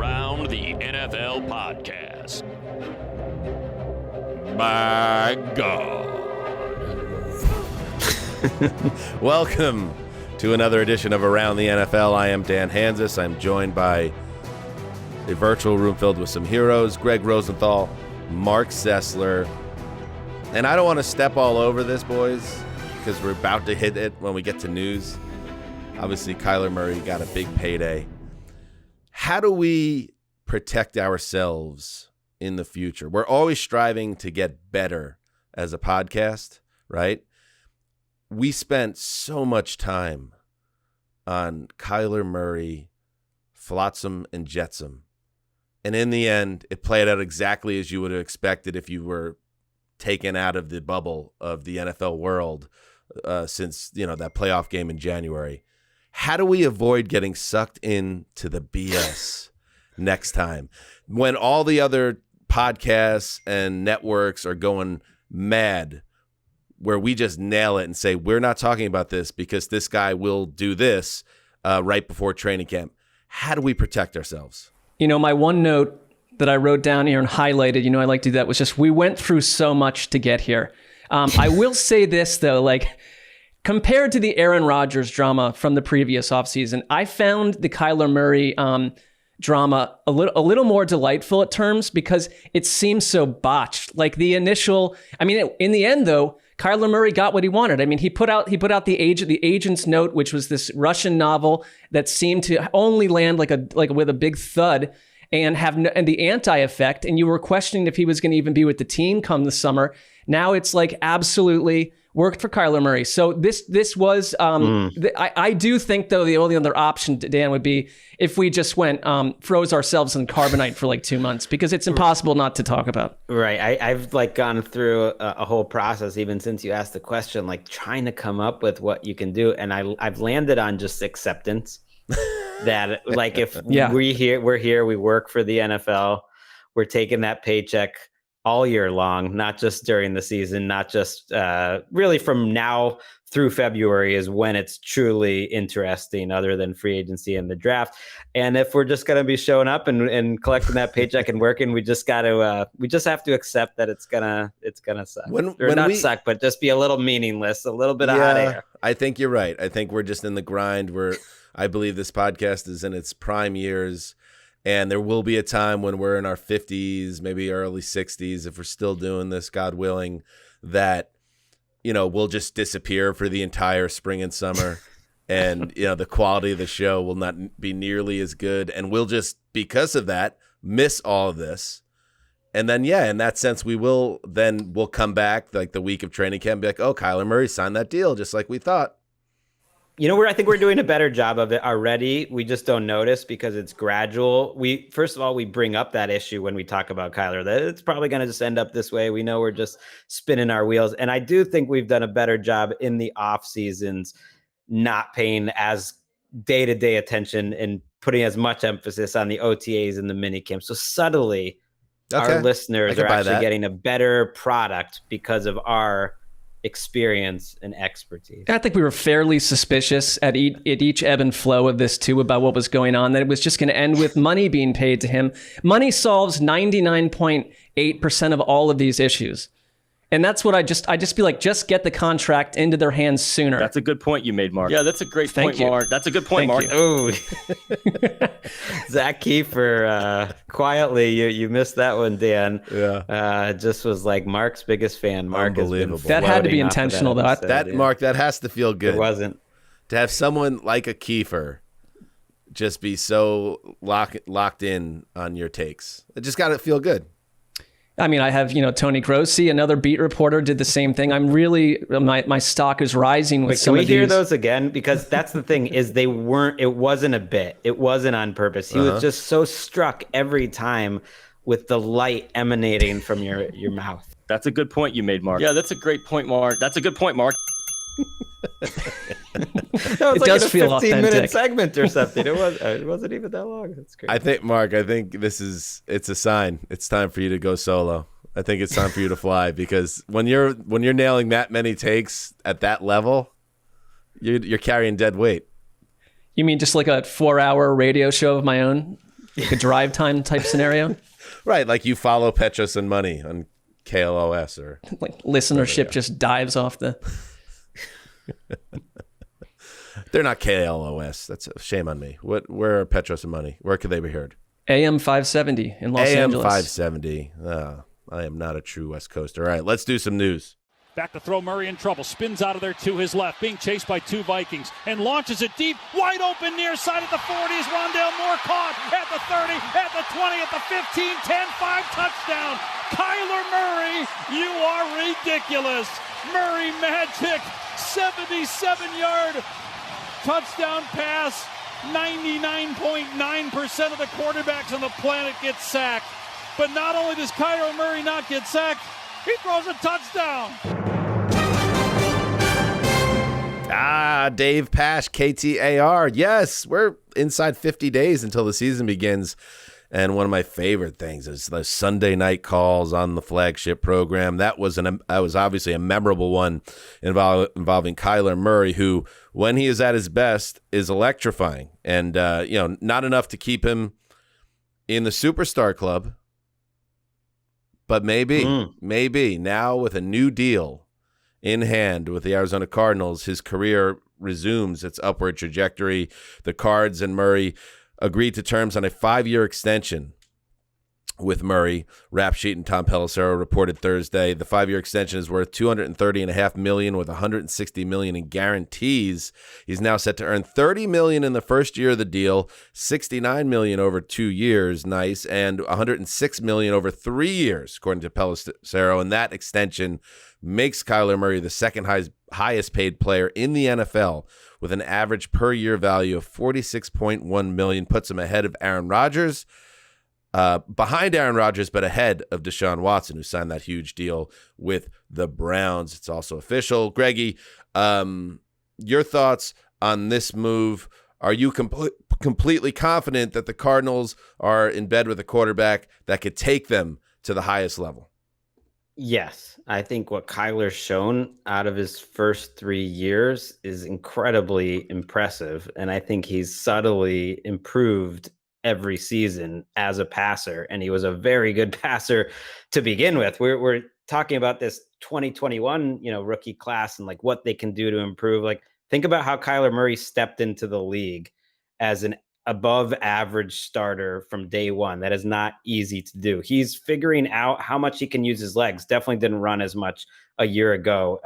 Around the NFL podcast. My God. Welcome to another edition of Around the NFL. I am Dan Hanzus. I'm joined by a virtual room filled with some heroes, Gregg Rosenthal, Marc Sessler. And I don't want to step all over this, boys, because we're about to hit it when we get to news. Obviously, Kyler Murray got a big payday. How do we protect ourselves in the future? We're always striving to get better as a podcast, right? We spent so much time on Kyler Murray, Flotsam and Jetsam. And in the end, it played out exactly as you would have expected if you were taken out of the bubble of the NFL world since, that playoff game in January. How do we avoid getting sucked into the BS next time when all the other podcasts and networks are going mad, where we just nail it and say, we're not talking about this because this guy will do this right before training camp? How do we protect ourselves? My one note that I wrote down here and highlighted, I like to do that, was just we went through so much to get here. I will say this, though, compared to the Aaron Rodgers drama from the previous offseason, I found the Kyler Murray drama a little more delightful at terms because it seems so botched. Like the initial, in the end, though, Kyler Murray got what he wanted. He put out the agent's note, which was this Russian novel that seemed to only land like with a big thud and have and the anti-effect. And you were questioning if he was going to even be with the team come the summer. Now it's absolutely worked for Kyler Murray. So this was, I do think, though, the only other option, Dan, would be if we just went, froze ourselves in carbonite for 2 months, because it's impossible not to talk about. Right. I've gone through a whole process, even since you asked the question, trying to come up with what you can do. And I've landed on just acceptance that if we're here, we work for the NFL, we're taking that paycheck all year long, not just during the season, not just really from now through February is when it's truly interesting, other than free agency and the draft. And if we're just going to be showing up and collecting that paycheck and working, we just have to accept that it's gonna suck. Suck, but just be a little meaningless, a little bit of hot air. I think you're right. I think we're just in the grind. I believe this podcast is in its prime years. And there will be a time when we're in our 50s, maybe early 60s, if we're still doing this, God willing, that, we'll just disappear for the entire spring and summer. And, the quality of the show will not be nearly as good. And we'll just, because of that, miss all of this. And then, in that sense, we'll come back the week of training camp and be like, oh, Kyler Murray signed that deal just like we thought. I think we're doing a better job of it already. We just don't notice because it's gradual. First of all, we bring up that issue when we talk about Kyler, that it's probably going to just end up this way. We know we're just spinning our wheels. And I do think we've done a better job in the off seasons, not paying as day-to-day attention and putting as much emphasis on the OTAs and the mini camps. So subtly, our listeners are actually getting a better product because of our experience and expertise. I think we were fairly suspicious at each ebb and flow of this too about what was going on, that it was just going to end with money being paid to him. Money solves 99.8% of all of these issues. And that's what I just be like, just get the contract into their hands sooner. That's a good point you made, Marc. Yeah, that's a great point, Marc. That's a good point, Marc. Oh, Zach Kiefer, quietly, you missed that one, Dan. Yeah. Just was Marc's biggest fan. Marc has been that had to be intentional, though. Marc, that has to feel good. It wasn't. To have someone like a Kiefer just be so locked in on your takes. It just got to feel good. I have, Tony Grossi, another beat reporter, did the same thing. I'm really, my stock is rising with some of these. Can we hear those again? Because that's the thing, is it wasn't a bit. It wasn't on purpose. He was just so struck every time with the light emanating from your mouth. That's a good point you made, Marc. Yeah, that's a great point, Marc. That's a good point, Marc. It does feel authentic. 15-minute segment or something. It wasn't even that long. That's great. I think, Marc, it's a sign. It's time for you to go solo. I think it's time for you to fly, because when you're nailing that many takes at that level, you're carrying dead weight. You mean just like a 4-hour radio show of my own? Like a drive time type scenario. Right, like you follow Petros and Money on KLOS or like listenership just dives off the. They're not KLOS. That's a shame on me. Where are Petros and Money? Where could they be heard? AM 570 in Los Angeles. AM 570. I am not a true West Coaster. All right, let's do some news. Back to throw, Murray in trouble. Spins out of there to his left, being chased by two Vikings, and launches it deep, wide open near side at the 40 is Rondale Moore, caught at the 30, at the 20, at the 15, 10, 5, touchdown. Kyler Murray, you are ridiculous. Murray magic, 77-yard touchdown pass. 99.9% of the quarterbacks on the planet get sacked. But not only does Kyler Murray not get sacked, he throws a touchdown. Dave Pash, KTAR. Yes, we're inside 50 days until the season begins. And one of my favorite things is the Sunday night calls on the flagship program. That was obviously a memorable one involving Kyler Murray, who, when he is at his best, is electrifying. And, not enough to keep him in the superstar club. But maybe now with a new deal in hand with the Arizona Cardinals, his career resumes its upward trajectory. The Cards and Murray agreed to terms on a 5-year extension with Murray. Rap Sheet and Tom Pelissero reported Thursday. The 5-year extension is worth $230.5 million with $160 million in guarantees. He's now set to earn $30 million in the first year of the deal, $69 million over 2 years, nice, and $106 million over 3 years, according to Pelissero. And that extension makes Kyler Murray the second highest paid player in the NFL with an average per year value of $46.1 million, puts him ahead of Aaron Rodgers. Behind Aaron Rodgers, but ahead of Deshaun Watson, who signed that huge deal with the Browns. It's also official. Greggy, your thoughts on this move? Are you completely confident that the Cardinals are in bed with a quarterback that could take them to the highest level? Yes. I think what Kyler's shown out of his first 3 years is incredibly impressive. And I think he's subtly improved every season as a passer, and he was a very good passer to begin with. We're talking about this 2021, rookie class and like what they can do to improve. Like, think about how Kyler Murray stepped into the league as an above average starter from day one. That is not easy to do. He's figuring out how much he can use his legs. Definitely didn't run as much a year ago.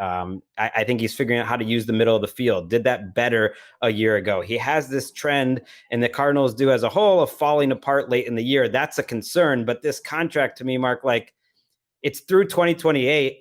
I think he's figuring out how to use the middle of the field. Did that better a year ago. He has this trend, and the Cardinals do as a whole, of falling apart late in the year. That's a concern. But this contract, to me, Marc, like, it's through 2028.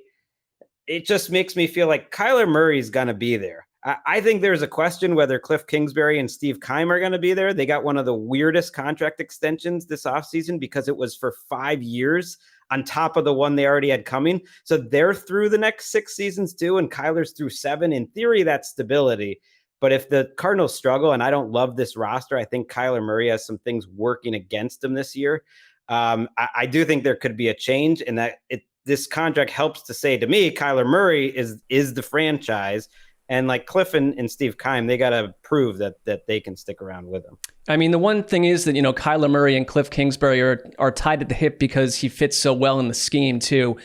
It just makes me feel like Kyler Murray's going to be there. I think there's a question whether Cliff Kingsbury and Steve Keim are going to be there. They got one of the weirdest contract extensions this offseason because it was for 5 years on top of the one they already had coming. So they're through the next 6 seasons too, and Kyler's through 7. In theory, that's stability. But if the Cardinals struggle, and I don't love this roster, I think Kyler Murray has some things working against him this year. I do think there could be a change, and that this contract helps to say to me, Kyler Murray is the franchise. And like Cliff and Steve Keim, they got to prove that they can stick around with him. I mean, the one thing is that, Kyler Murray and Cliff Kingsbury are tied at the hip because he fits so well in the scheme too.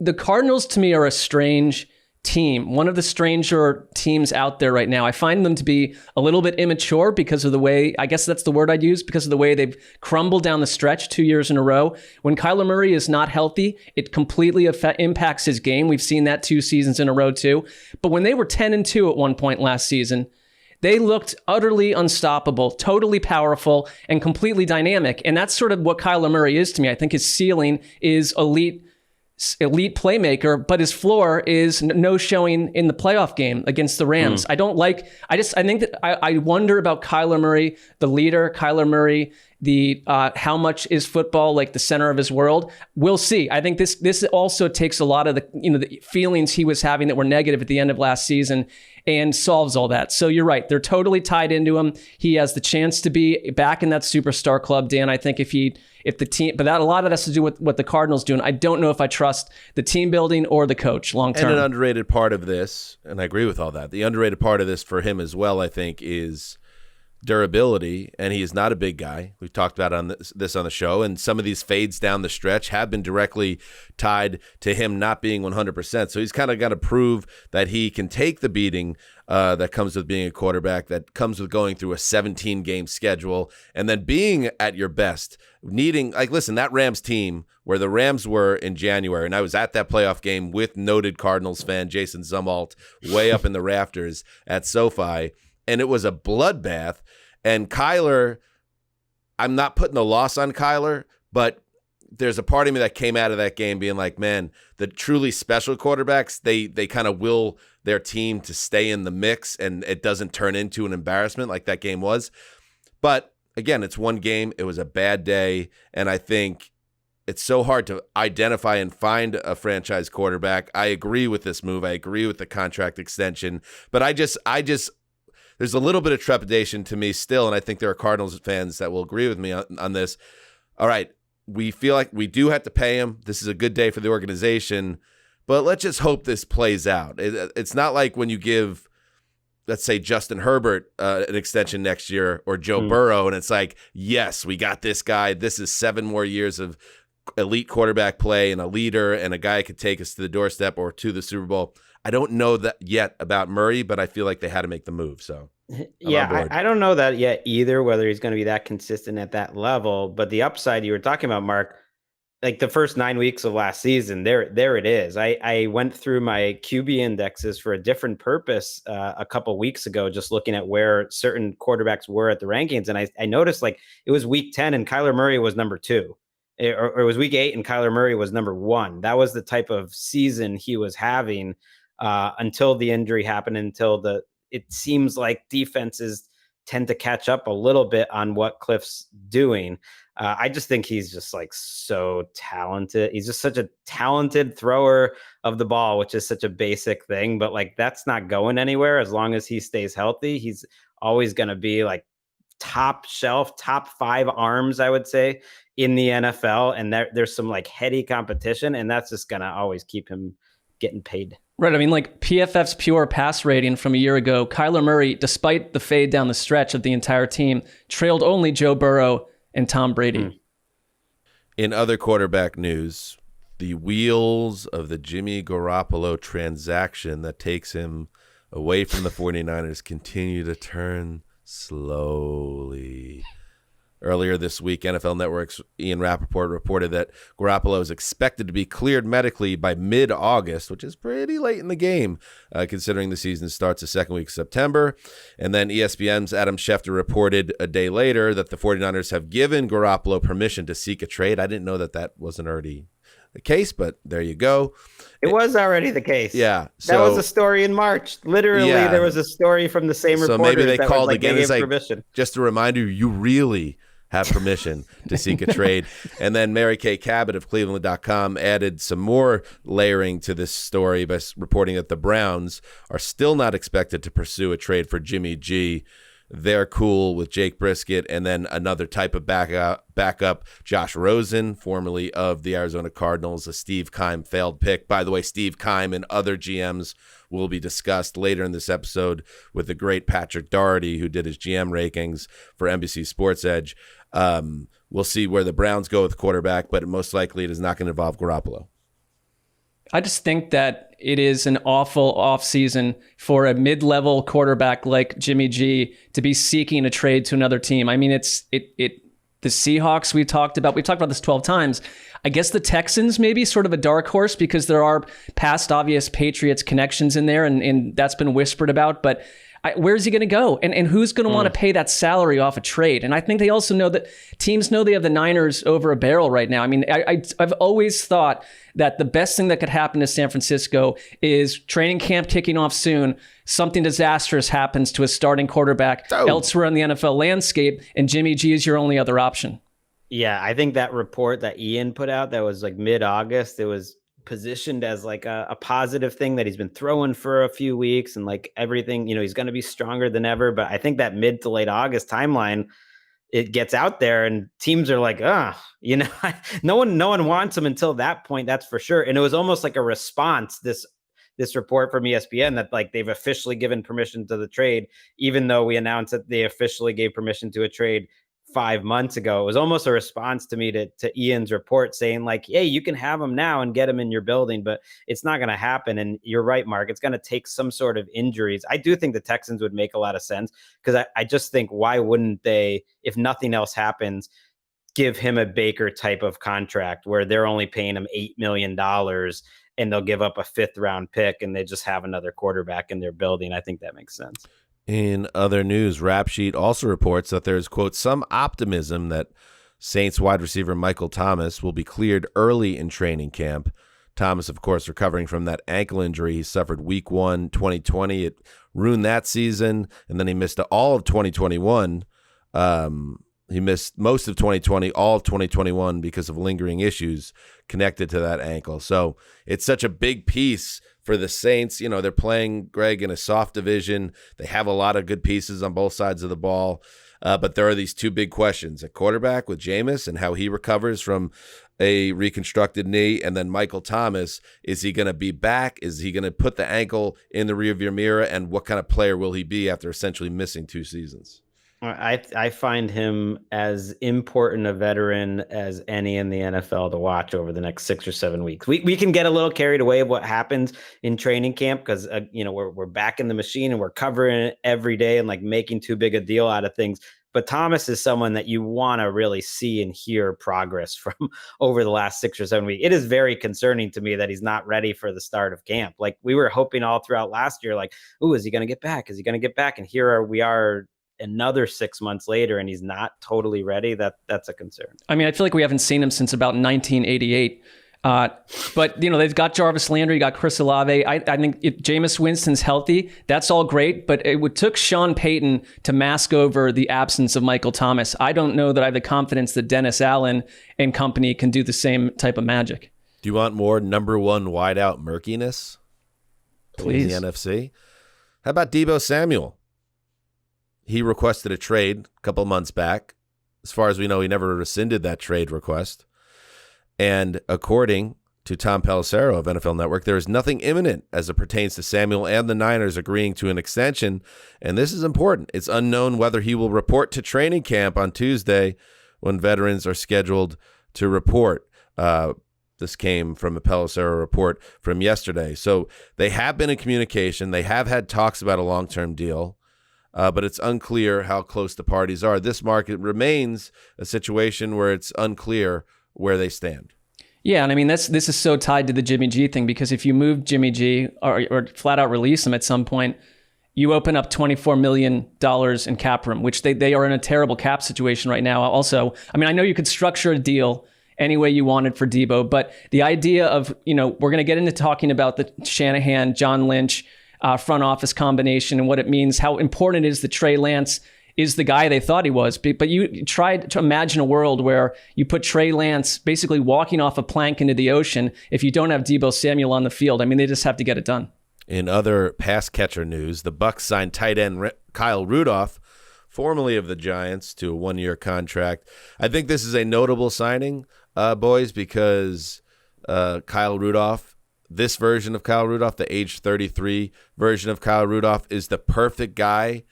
The Cardinals to me are a strange team, one of the stranger teams out there right now. I find them to be a little bit immature because of the way, I guess that's the word I'd use, because of the way they've crumbled down the stretch 2 years in a row. When Kyler Murray is not healthy, it completely impacts his game. We've seen that 2 seasons in a row too. But when they were 10-2 at one point last season, they looked utterly unstoppable, totally powerful, and completely dynamic. And that's sort of what Kyler Murray is to me. I think his ceiling is elite playmaker, but his floor is no showing in the playoff game against the Rams. I think that I wonder about Kyler Murray, the leader, Kyler Murray, the how much is football like the center of his world. We'll see. I think this also takes a lot of the feelings he was having that were negative at the end of last season and solves all that. So you're right. They're totally tied into him. He has the chance to be back in that superstar club, Dan. I think if the team, but that a lot of that has to do with what the Cardinals do. And I don't know if I trust the team building or the coach long term. And an underrated part of this, and I agree with all that, the underrated part of this for him as well, I think, is durability, and he is not a big guy. We've talked about this on the show, and some of these fades down the stretch have been directly tied to him not being 100%. So he's kind of got to prove that he can take the beating that comes with being a quarterback, that comes with going through a 17-game schedule, and then being at your best, needing, like, listen, that Rams team where the Rams were in January, and I was at that playoff game with noted Cardinals fan Jason Zumwalt way up in the rafters at SoFi, and it was a bloodbath. And Kyler, I'm not putting the loss on Kyler, but there's a part of me that came out of that game being like, man, the truly special quarterbacks, they kind of will their team to stay in the mix, and it doesn't turn into an embarrassment like that game was. But again, it's one game. It was a bad day, and I think it's so hard to identify and find a franchise quarterback. I agree with this move. I agree with the contract extension, but I just there's a little bit of trepidation to me still, and I think there are Cardinals fans that will agree with me on this. All right, we feel like we do have to pay him. This is a good day for the organization, but let's just hope this plays out. It's not like when you give, let's say, Justin Herbert an extension next year, or Joe Burrow, and it's like, yes, we got this guy. This is 7 more years of elite quarterback play and a leader and a guy who could take us to the doorstep or to the Super Bowl. I don't know that yet about Murray, but I feel like they had to make the move. So I don't know that yet either, whether he's going to be that consistent at that level. But the upside you were talking about, Mark, like the first 9 weeks of last season, there it is. I went through my QB indexes for a different purpose a couple weeks ago, just looking at where certain quarterbacks were at the rankings. And I noticed, like, it was week 10 and Kyler Murray was number 2. Or it was week 8 and Kyler Murray was number 1. That was the type of season he was having until the injury happened, it seems like defenses tend to catch up a little bit on what Cliff's doing. I just think he's just like so talented. He's just such a talented thrower of the ball, which is such a basic thing, but like that's not going anywhere as long as he stays healthy. He's always going to be like top shelf, top 5 arms, I would say, in the NFL. And there's some like heady competition, and that's just going to always keep him getting paid. Right. I mean, like PFF's pure pass rating from a year ago, Kyler Murray, despite the fade down the stretch of the entire team, trailed only Joe Burrow and Tom Brady. In other quarterback news, the wheels of the Jimmy Garoppolo transaction that takes him away from the 49ers continue to turn slowly. Earlier this week, NFL Network's Ian Rappaport reported that Garoppolo is expected to be cleared medically by mid-August, which is pretty late in the game, considering the season starts the second week of September. And then ESPN's Adam Schefter reported a day later that the 49ers have given Garoppolo permission to seek a trade. I didn't know that wasn't already the case, but there you go. It was already the case. Yeah. That was a story in March. Literally, there was a story from the same reporter. So maybe they called like, again. It's like, permission. Just a reminder, you really have permission to seek a trade. And then Mary Kay Cabot of Cleveland.com added some more layering to this story by reporting that the Browns are still not expected to pursue a trade for Jimmy G. They're cool with Jake Brisket and then another type of backup, Josh Rosen, formerly of the Arizona Cardinals, a Steve Keim failed pick. By the way, Steve Keim and other GMs will be discussed later in this episode with the great Patrick Daugherty, who did his GM rankings for NBC Sports Edge. We'll see where the Browns go with quarterback, but most likely it is not going to involve Garoppolo. I just think that it is an awful offseason for a mid-level quarterback like Jimmy G to be seeking a trade to another team. I mean, the Seahawks we've talked about this 12 times. I guess the Texans maybe sort of a dark horse because there are past obvious Patriots connections in there, and that's been whispered about, but where's he going to go? And who's going to want to pay that salary off a trade? And I think they also know that teams know they have the Niners over a barrel right now. I mean, I've always thought that the best thing that could happen to San Francisco is training camp kicking off soon. Something disastrous happens to a starting quarterback elsewhere in the NFL landscape, and Jimmy G is your only other option. Yeah, I think that report that Ian put out that was like mid-August, it was positioned as like a positive thing that he's been throwing for a few weeks and like everything, he's going to be stronger than ever. But I think that mid to late August timeline, it gets out there and teams are like, no one wants him until that point. That's for sure. And it was almost like a response, this this report from ESPN that like they've officially given permission to the trade, even though we announced that they officially gave permission to a trade 5 months ago. It was almost a response to me to Ian's report saying like, hey, you can have him now and get him in your building, but it's not going to happen. And you're right, Mark, it's going to take some sort of injuries. I do think the Texans would make a lot of sense because I just think why wouldn't they, if nothing else happens, give him a Baker type of contract where they're only paying him $8 million and they'll give up a 5th round pick and they just have another quarterback in their building. I think that makes sense. In other news, Rap Sheet also reports that there's, quote, some optimism that Saints wide receiver Michael Thomas will be cleared early in training camp. Thomas, of course, recovering from that ankle injury he suffered week 1, 2020. It ruined that season, and then he missed all of 2021. He missed most of 2020, all of 2021 because of lingering issues connected to that ankle. So it's such a big piece for the Saints. You know, they're playing, Gregg, in a soft division. They have a lot of good pieces on both sides of the ball. But there are these two big questions: at quarterback with Jameis and how he recovers from a reconstructed knee, and then Michael Thomas. Is he going to be back? Is he going to put the ankle in the rearview mirror? And what kind of player will he be after essentially missing 2 seasons? I find him as important a veteran as any in the NFL to watch over the next 6 or 7 weeks. We can get a little carried away of what happens in training camp because we're back in the machine and we're covering it every day and like making too big a deal out of things. But Thomas is someone that you want to really see and hear progress from over the last 6 or 7 weeks. It is very concerning to me that he's not ready for the start of camp. Like we were hoping all throughout last year, like, ooh, is he going to get back? Is he going to get back? And here we are another 6 months later and he's not totally ready. That's a concern. I mean, I feel like we haven't seen him since about 1988. But they've got Jarvis Landry, got Chris Olave. I think if Jameis Winston's healthy, that's all great. But it took Sean Payton to mask over the absence of Michael Thomas. I don't know that I have the confidence that Dennis Allen and company can do the same type of magic. Do you want more number 1 wideout murkiness? Please. In the NFC. How about Deebo Samuel? He requested a trade a couple months back. As far as we know, he never rescinded that trade request. And according to Tom Pelissero of NFL Network, there is nothing imminent as it pertains to Samuel and the Niners agreeing to an extension. And this is important. It's unknown whether he will report to training camp on Tuesday when veterans are scheduled to report. This came from a Pelissero report from yesterday. So they have been in communication. They have had talks about a long-term deal. But it's unclear how close the parties are. This market remains a situation where it's unclear where they stand. Yeah, and I mean, this is so tied to the Jimmy G thing because if you move Jimmy G or flat out release him at some point, you open up $24 million in cap room, which they are in a terrible cap situation right now. Also, I mean, I know you could structure a deal any way you wanted for Deebo, but the idea of, we're going to get into talking about the Shanahan, John Lynch, front office combination and what it means, how important it is that Trey Lance is the guy they thought he was. But you tried to imagine a world where you put Trey Lance basically walking off a plank into the ocean if you don't have Deebo Samuel on the field. I mean, they just have to get it done. In other pass catcher news, the Bucs signed tight end Kyle Rudolph, formerly of the Giants, to a 1-year contract. I think this is a notable signing, boys, because Kyle Rudolph, this version of Kyle Rudolph, the age 33 version of Kyle Rudolph, is the perfect guy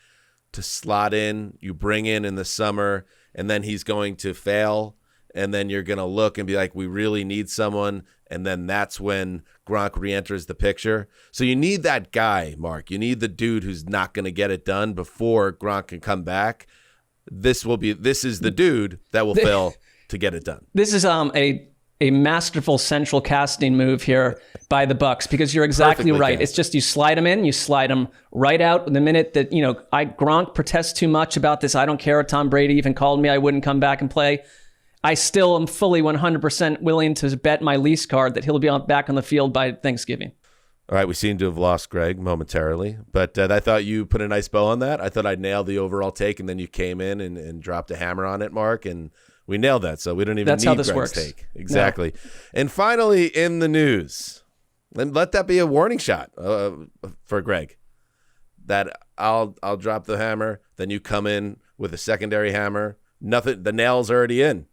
to slot in. You bring in the summer, and then he's going to fail, and then you're going to look and be like, we really need someone, and then that's when Gronk re-enters the picture. So you need that guy, Mark. You need the dude who's not going to get it done before Gronk can come back. This is the dude that will fail to get it done. This is a masterful central casting move here by the Bucs because you're exactly Perfectly right. cast. It's just you slide him in, you slide him right out. The minute that, Gronk protests too much about this, I don't care. Tom Brady even called me. I wouldn't come back and play. I still am fully 100% willing to bet my lease card that he'll be back on the field by Thanksgiving. All right, we seem to have lost Gregg momentarily, but I thought you put a nice bow on that. I thought I'd nailed the overall take, and then you came in and dropped a hammer on it, Mark, and we nailed that, so we don't even need Gregg's take. Exactly. No. And finally, in the news, and let that be a warning shot for Gregg, that I'll drop the hammer, then you come in with a secondary hammer. Nothing. The nail's already in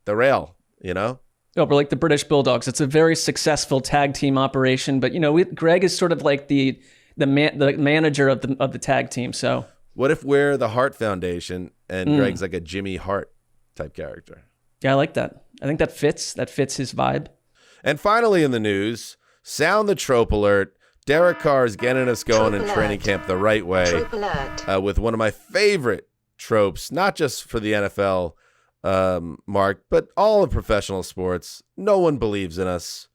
the rail. Oh, we're like the British Bulldogs. It's a very successful tag team operation, but Gregg is sort of like the manager of the tag team. So what if we're the Hart Foundation and Gregg's like a Jimmy Hart type character? Yeah, I like that. I think that fits his vibe. And finally in the news, sound the trope alert. Derek Carr is getting us going in training camp the right way with one of my favorite tropes, not just for the NFL, Marc, but all of professional sports. No one believes in us.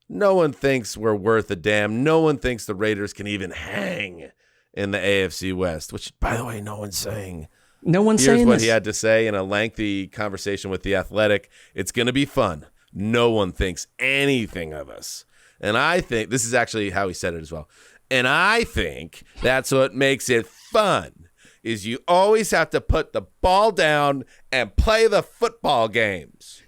No one thinks we're worth a damn. No one thinks the Raiders can even hang in the AFC West, which, by the way, no one's saying. No one's saying this. Here's what he had to say in a lengthy conversation with The Athletic. It's going to be fun. No one thinks anything of us. And I think, this is actually how he said it as well. And I think that's what makes it fun. Is you always have to put the ball down and play the football games.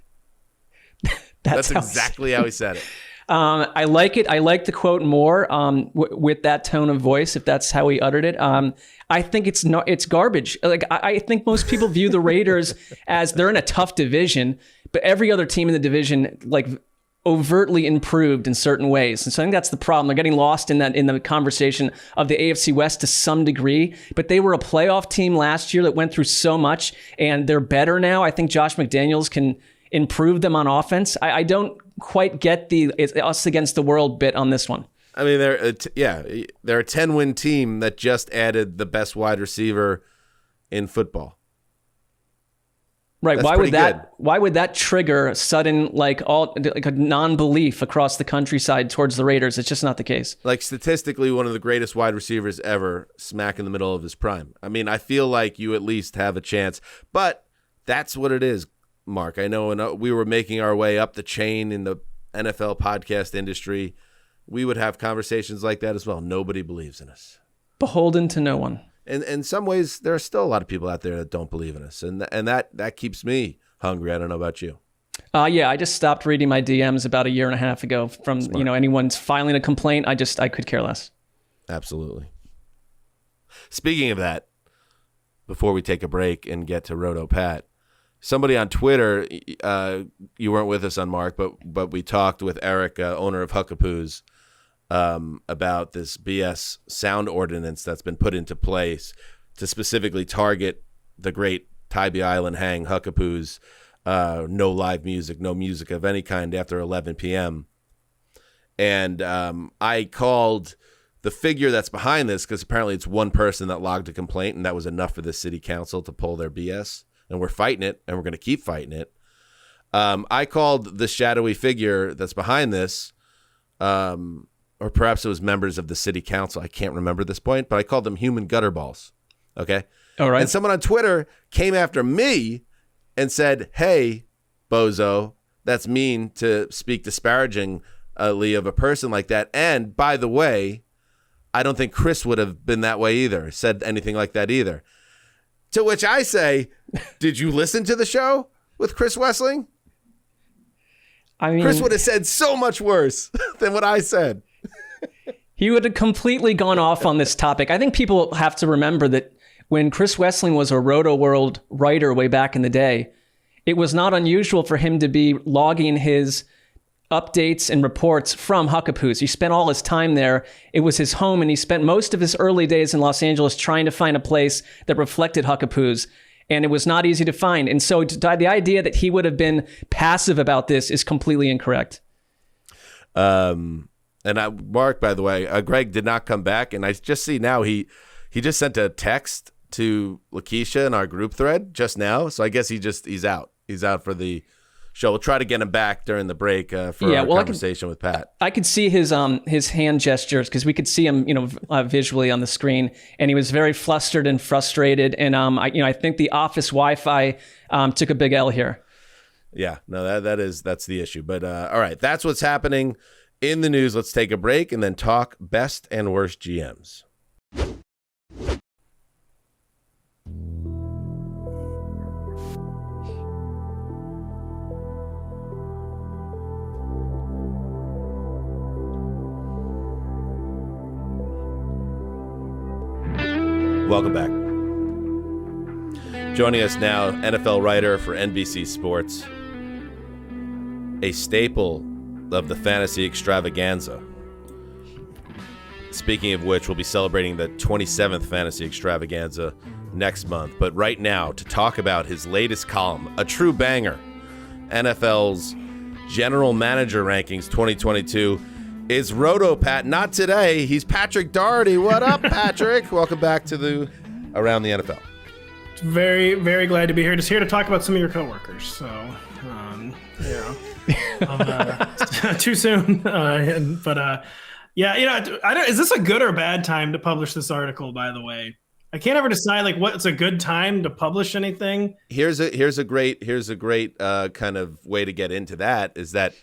That's exactly how he said it. I like it. I like the quote more with that tone of voice, if that's how he uttered it. I think it's garbage. Like I think most people view the Raiders as they're in a tough division, but every other team in the division like overtly improved in certain ways. And so I think that's the problem. They're getting lost in the conversation of the AFC West to some degree, but they were a playoff team last year that went through so much and they're better now. I think Josh McDaniels can improve them on offense. I don't quite get it's us against the world bit on this one. I mean, they're a 10-win team that just added the best wide receiver in football. Right. That's Why would that trigger a sudden like a non-belief across the countryside towards the Raiders? It's just not the case. Like statistically, one of the greatest wide receivers ever, smack in the middle of his prime. I mean, I feel like you at least have a chance, but that's what it is, Marc. I know, and we were making our way up the chain in the NFL podcast industry. We would have conversations like that as well. Nobody believes in us. Beholden to no one. And in some ways, there are still a lot of people out there that don't believe in us, and that keeps me hungry. I don't know about you. Yeah, I just stopped reading my DMs about a year and a half ago from Smart. Anyone's filing a complaint. I could care less. Absolutely. Speaking of that, before we take a break and get to Roto Pat, somebody on Twitter, you weren't with us on Marc, but we talked with Eric, owner of Huckapoo's, about this BS sound ordinance that's been put into place to specifically target the great Tybee Island hang Huckapoo's, no live music, no music of any kind after 11 p.m. And I called the figure that's behind this because apparently it's one person that logged a complaint, and that was enough for the city council to pull their BS. And we're fighting it, and we're going to keep fighting it. I called the shadowy figure that's behind this, or perhaps it was members of the city council. I can't remember this point, but I called them human gutter balls. Okay? All right. And someone on Twitter came after me and said, hey, bozo, that's mean to speak disparagingly of a person like that. And by the way, I don't think Chris would have been that way either, said anything like that either. To which I say, did you listen to the show with Chris Wessling? I mean, Chris would have said so much worse than what I said. He would have completely gone off on this topic. I think people have to remember that when Chris Wessling was a Roto World writer way back in the day, it was not unusual for him to be logging his updates and reports from Huckapoo's. He spent all his time there. It was his home, and he spent most of his early days in Los Angeles trying to find a place that reflected Huckapoo's, and it was not easy to find. And so the idea that he would have been passive about this is completely incorrect. And Marc, by the way, Gregg did not come back, and I just see now he just sent a text to Lakeisha in our group thread just now, so I guess he's out. He's out for the show. We'll try to get him back during the break for our conversation with Pat. I could see his hand gestures because we could see him, visually on the screen, and he was very flustered and frustrated. And I think the office Wi-Fi took a big L here. Yeah, no, that's the issue. But all right, that's what's happening in the news. Let's take a break and then talk best and worst GMs. Welcome back. Joining us now, NFL writer for NBC Sports, a staple of the fantasy extravaganza. Speaking of which, we'll be celebrating the 27th fantasy extravaganza next month. But right now, to talk about his latest column, a true banger, NFL's General Manager Rankings 2022, is Roto Pat. Not today. He's Patrick Daugherty. What up, Patrick? Welcome back to the Around the NFL. Very, very glad to be here. Just here to talk about some of your coworkers. So, too soon. Is this a good or bad time to publish this article? By the way, I can't ever decide like what's a good time to publish anything. Here's a great kind of way to get into that is that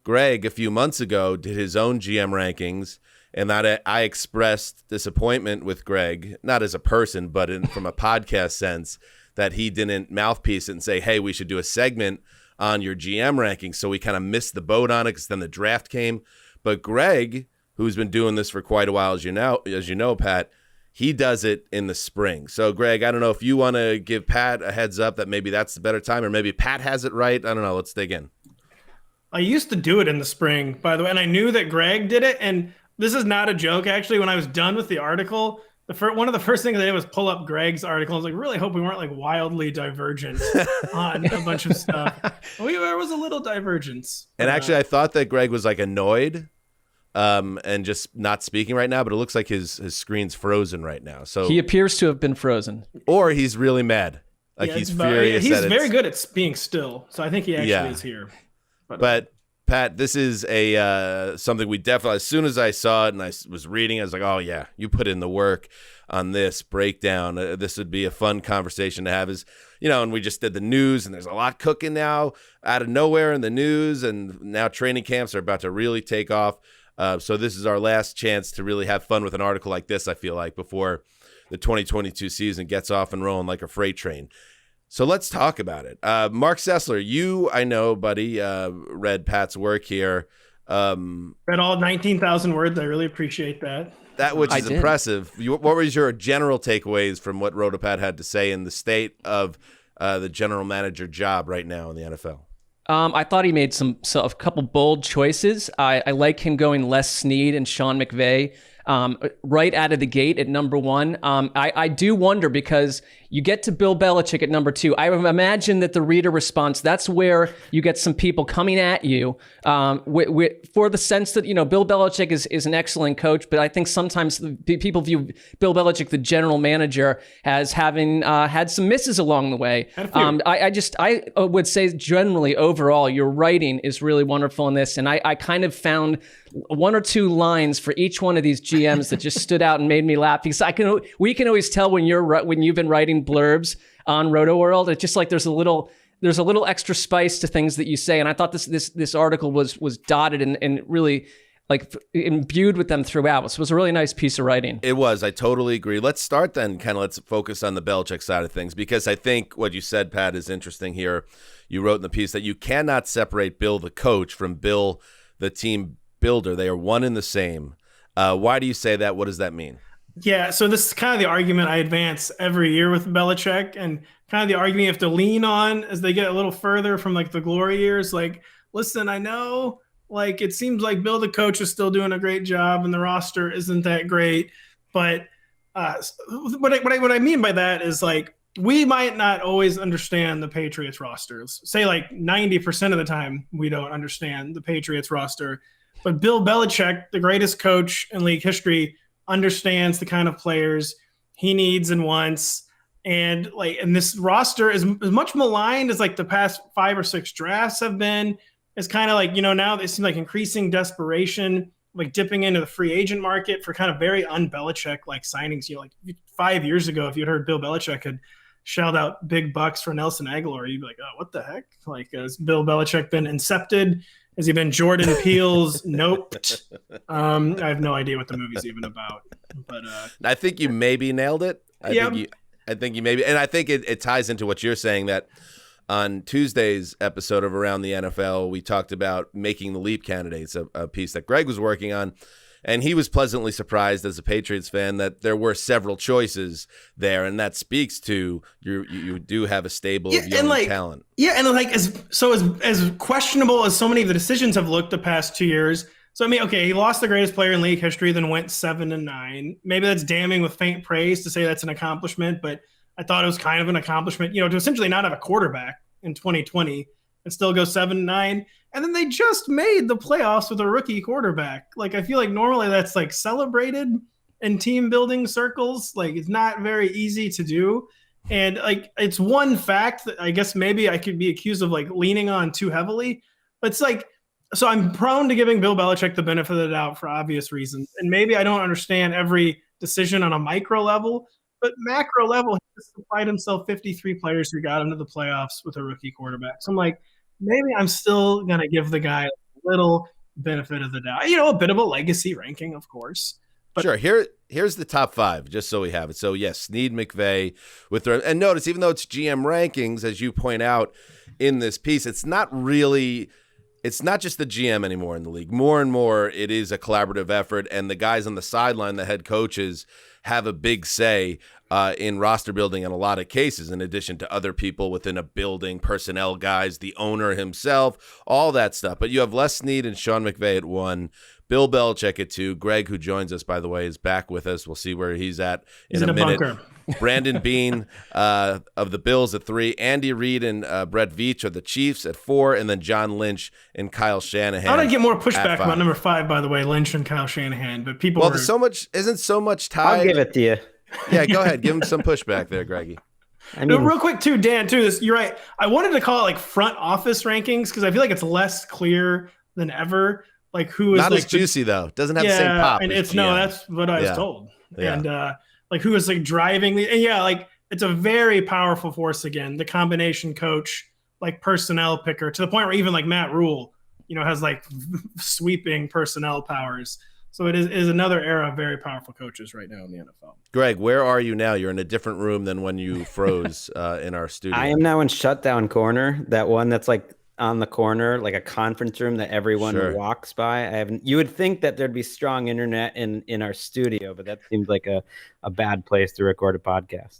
Gregg a few months ago did his own GM rankings, and that I expressed disappointment with Gregg, not as a person, but from a podcast sense, that he didn't mouthpiece it and say, hey, we should do a segment on your GM rankings. So we kind of missed the boat on it because then the draft came. But Gregg, who's been doing this for quite a while, as you know, Pat, he does it in the spring. So, Gregg, I don't know if you want to give Pat a heads up that maybe that's the better time, or maybe Pat has it right. I don't know. Let's dig in. I used to do it in the spring, by the way, and I knew that Gregg did it. And this is not a joke, actually. When I was done with the article, one of the first things I did was pull up Gregg's article. I was like, really hope we weren't like wildly divergent on a bunch of stuff. There was a little divergence. And actually, I thought that Gregg was like annoyed and just not speaking right now, but it looks like his screen's frozen right now. So he appears to have been frozen. Or he's really mad. Like he's furious. He's very good at being still. So I think he actually is here. But Pat, this is something we definitely, as soon as I saw it and I was reading, I was like, oh yeah, you put in the work on this breakdown. This would be a fun conversation to have, and we just did the news, and there's a lot cooking now out of nowhere in the news, and now training camps are about to really take off. So this is our last chance to really have fun with an article like this, I feel like, before the 2022 season gets off and rolling like a freight train. So let's talk about it. Marc Sessler, you, I know, buddy, read Pat's work here. Read all 19,000 words. I really appreciate that. Which is impressive. What was your general takeaways from what RotoPat had to say in the state of the general manager job right now in the NFL? I thought he made a couple bold choices. I like him going Les Snead and Sean McVay right out of the gate at number one. I do wonder, because you get to Bill Belichick at number two. I imagine that the reader response, that's where you get some people coming at you for the sense that, Bill Belichick is an excellent coach, but I think sometimes people view Bill Belichick, the general manager, as having had some misses along the way. I would say generally overall, your writing is really wonderful in this, and I kind of found one or two lines for each one of these GMs that just stood out and made me laugh, because we can always tell when you've been writing blurbs on Roto World. It's just like there's a little extra spice to things that you say, and I thought this article was dotted and really like imbued with them throughout. So it was a really nice piece of writing. It was. I totally agree. Let's start then. Let's focus on the Belichick side of things, because I think what you said, Pat, is interesting here. You wrote in the piece that you cannot separate Bill the coach from Bill the team builder. They are one and the same. Why do you say that? What does that mean? Yeah, so this is kind of the argument I advance every year with Belichick, and kind of the argument you have to lean on as they get a little further from like the glory years. Like, listen, I know like it seems like Bill the coach is still doing a great job and the roster isn't that great, but what I mean by that is like we might not always understand the Patriots rosters. Say like 90% of the time we don't understand the Patriots roster, but Bill Belichick, the greatest coach in league history, understands the kind of players he needs and wants. And this roster is as much maligned as like the past 5 or 6 drafts have been. It's kind of like, now it seems like increasing desperation, like dipping into the free agent market for kind of very un-Belichick like signings. Like 5 years ago, if you'd heard Bill Belichick had shelled out big bucks for Nelson Aguilar, you'd be like, oh, what the heck? Like, has Bill Belichick been incepted? Has he been Jordan Peele's Noped? I have no idea what the movie's even about. But I think you maybe nailed it. I think you maybe, and I think it ties into what you're saying, that on Tuesday's episode of Around the NFL, we talked about making the leap candidates, a piece that Gregg was working on. And he was pleasantly surprised as a Patriots fan that there were several choices there, and that speaks to you do have a stable of young talent. Yeah, and like as questionable as so many of the decisions have looked the past 2 years. So I mean, okay, he lost the greatest player in league history, then went 7-9. Maybe that's damning with faint praise to say that's an accomplishment, but I thought it was kind of an accomplishment, to essentially not have a quarterback in 2020 and still go 7-9. And then they just made the playoffs with a rookie quarterback. Like, I feel like normally that's like celebrated in team building circles. Like, it's not very easy to do. And like, it's one fact that I guess maybe I could be accused of like leaning on too heavily, but it's like, so I'm prone to giving Bill Belichick the benefit of the doubt for obvious reasons. And maybe I don't understand every decision on a micro level, but macro level, he just supplied himself 53 players who got into the playoffs with a rookie quarterback. So I'm like, maybe I'm still going to give the guy a little benefit of the doubt. A bit of a legacy ranking, of course. But sure. Here's the top 5, just so we have it. So, yes, Snead, McVay and notice, even though it's GM rankings, as you point out in this piece, it's not just the GM anymore in the league. More and more, it is a collaborative effort, and the guys on the sideline, the head coaches, have a big say in roster building in a lot of cases, in addition to other people within a building, personnel guys, the owner himself, all that stuff. But you have Les Snead and Sean McVay at 1, Bill Belichick at 2. Greg, who joins us, by the way, is back with us. We'll see where he's at in a minute. Bunker. Brandon Beane of the Bills at 3. Andy Reid and Brett Veach of the Chiefs at 4. And then John Lynch and Kyle Shanahan. How did I get more pushback about number 5, by the way, Lynch and Kyle Shanahan? But people there's so much tied. I'll give it to you. Yeah, go ahead. Give him some pushback there, Greggy. Real quick, too, Dan, too, you're right. I wanted to call it like front office rankings because I feel like it's less clear than ever. Like who is not like as juicy though. Doesn't have the same pop. And it's that's what I was told. Yeah. And like who is like driving and like it's a very powerful force again. The combination coach, like personnel picker, to the point where even like Matt Rule, has like sweeping personnel powers. So it is another era of very powerful coaches right now in the NFL. Greg, where are you now? You're in a different room than when you froze in our studio. I am now in shutdown corner, that one that's like on the corner, like a conference room that everyone walks by. You would think that there'd be strong internet in our studio, but that seems like a bad place to record a podcast.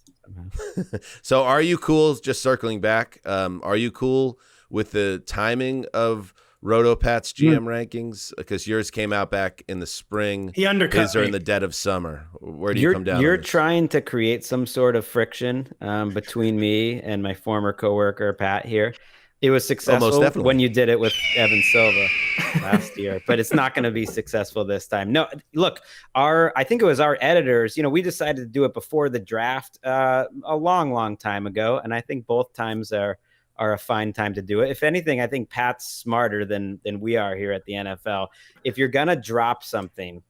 So are you cool, just circling back, are you cool with the timing of RotoPat's GM rankings? Because yours came out back in the spring. He undercut His are in the dead of summer. Where do you come down? You're trying to create some sort of friction between me and my former coworker, Pat, here. It was successful when you did it with Evan Silva last year, but it's not going to be successful this time. No, look, I think it was our editors, we decided to do it before the draft a long time ago. And I think both times are a fine time to do it. If anything, I think Pat's smarter than we are here at the NFL. If you're going to drop something,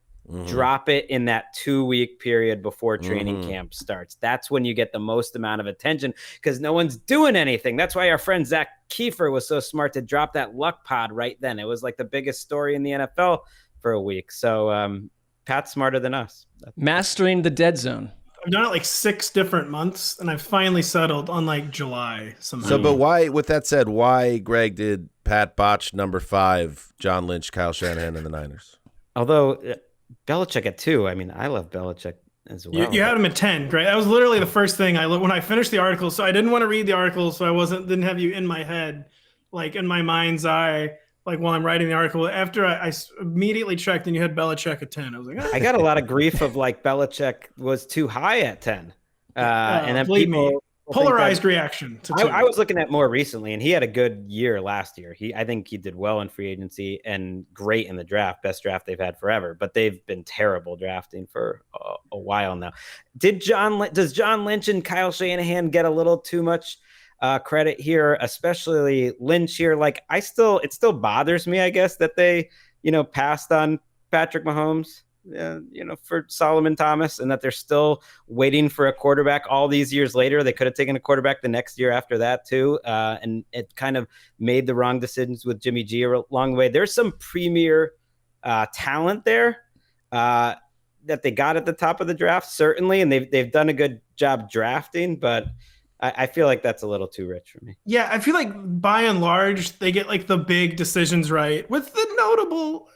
drop it in that 2-week period before training camp starts. That's when you get the most amount of attention because no one's doing anything. That's why our friend Zach Kiefer was so smart to drop that luck pod right then. It was like the biggest story in the NFL for a week. So Pat's smarter than us. Mastering the dead zone. I've done it like 6 different months, and I've finally settled on like July somehow. So, but why, with that said, why, Greg, did Pat botch number 5, John Lynch, Kyle Shanahan, and the Niners? Although Belichick at 2, I mean, I love Belichick as well. You had him at 10, Greg. That was literally the first thing when I finished the article. So I didn't want to read the article, so I didn't have you in my head, like in my mind's eye, like while I'm writing the article. After I immediately checked and you had Belichick at 10, I was like, I got a lot of grief of like Belichick was too high at 10. And then people polarized reaction to I was looking at more recently, and he had a good year last year. I think he did well in free agency and great in the draft, best draft they've had forever. But they've been terrible drafting for a while now. Does John Lynch and Kyle Shanahan get a little too much credit here, especially Lynch here? Like it still bothers me, I guess, that they passed on Patrick Mahomes. For Solomon Thomas, and that they're still waiting for a quarterback all these years later. They could have taken a quarterback the next year after that too. And it kind of made the wrong decisions with Jimmy G along the way. There's some premier talent there that they got at the top of the draft, certainly. And they've done a good job drafting, but I feel like that's a little too rich for me. Yeah, I feel like by and large they get like the big decisions right, with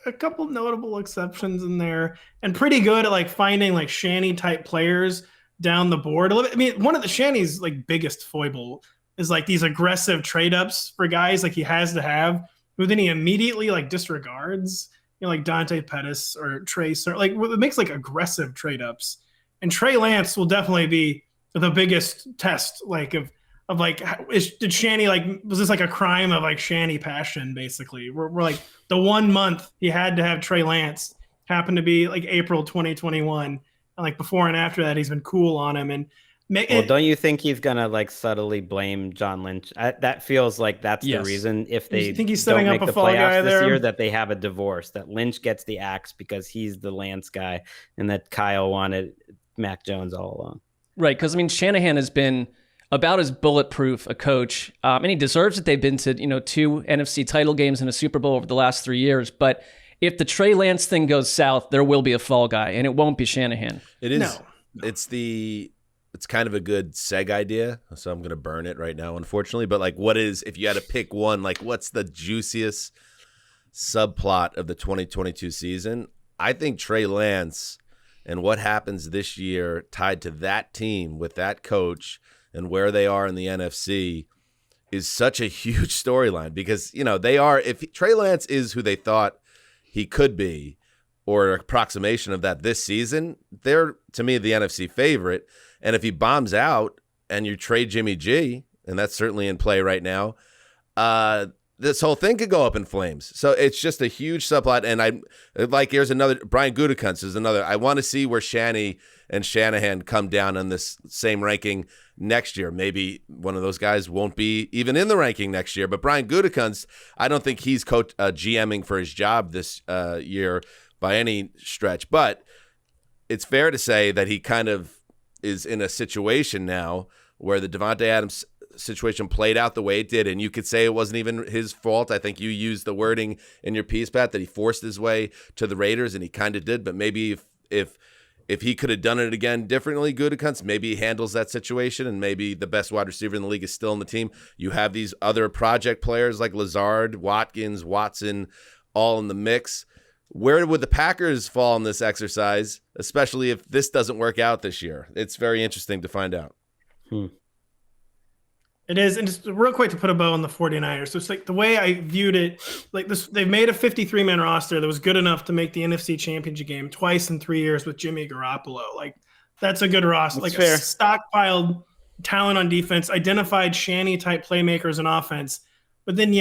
a couple notable exceptions in there, and pretty good at like finding like Shanny type players down the board. I mean, one of the Shanny's like biggest foible is like these aggressive trade ups for guys like he has to have, who then he immediately like disregards, like Dante Pettis or Trace, or like it makes like aggressive trade ups. And Trey Lance will definitely be the biggest test, like of like, did Shanny was this like a crime of like Shanny passion? Basically, we're like the 1 month he had to have Trey Lance happened to be like April 2021, and like before and after that he's been cool on him. And don't you think he's gonna like subtly blame John Lynch? That feels like that's the reason if they think he's setting up a fall guy this there year, that they have a divorce, that Lynch gets the axe because he's the Lance guy, and that Kyle wanted Mac Jones all along. Right, because I mean Shanahan has been about as bulletproof a coach, and he deserves it. They've been to 2 NFC title games and a Super Bowl over the last 3 years. But if the Trey Lance thing goes south, there will be a fall guy, and it won't be Shanahan. It is. No. It's kind of a good seg idea, so I'm going to burn it right now, unfortunately. But like, if you had to pick one, like what's the juiciest subplot of the 2022 season? I think Trey Lance and what happens this year tied to that team with that coach and where they are in the NFC is such a huge storyline, because, if Trey Lance is who they thought he could be, or an approximation of that this season, they're, to me, the NFC favorite. And if he bombs out and you trade Jimmy G, and that's certainly in play right now, this whole thing could go up in flames. So it's just a huge subplot. And here's another, Brian Gutekunst is another. I want to see where Shanny and Shanahan come down on this same ranking next year. Maybe one of those guys won't be even in the ranking next year. But Brian Gutekunst, I don't think he's GMing for his job this year by any stretch. But it's fair to say that he kind of is in a situation now where the Davante Adams situation played out the way it did, and you could say it wasn't even his fault. I think you used the wording in your piece, Pat, that he forced his way to the Raiders, and he kind of did. But maybe if he could have done it again differently, Gutekunst, maybe he handles that situation, and maybe the best wide receiver in the league is still on the team. You have these other project players like Lazard, Watkins, Watson, all in the mix. Where would the Packers fall in this exercise, especially if this doesn't work out this year? It's very interesting to find out. It is. And just real quick to put a bow on the 49ers. So it's like the way I viewed it, like this, they've made a 53-man roster that was good enough to make the NFC Championship game twice in 3 years with Jimmy Garoppolo. Like, that's a good roster. That's like fair. A stockpiled talent on defense, identified Shanny-type playmakers in offense. But then,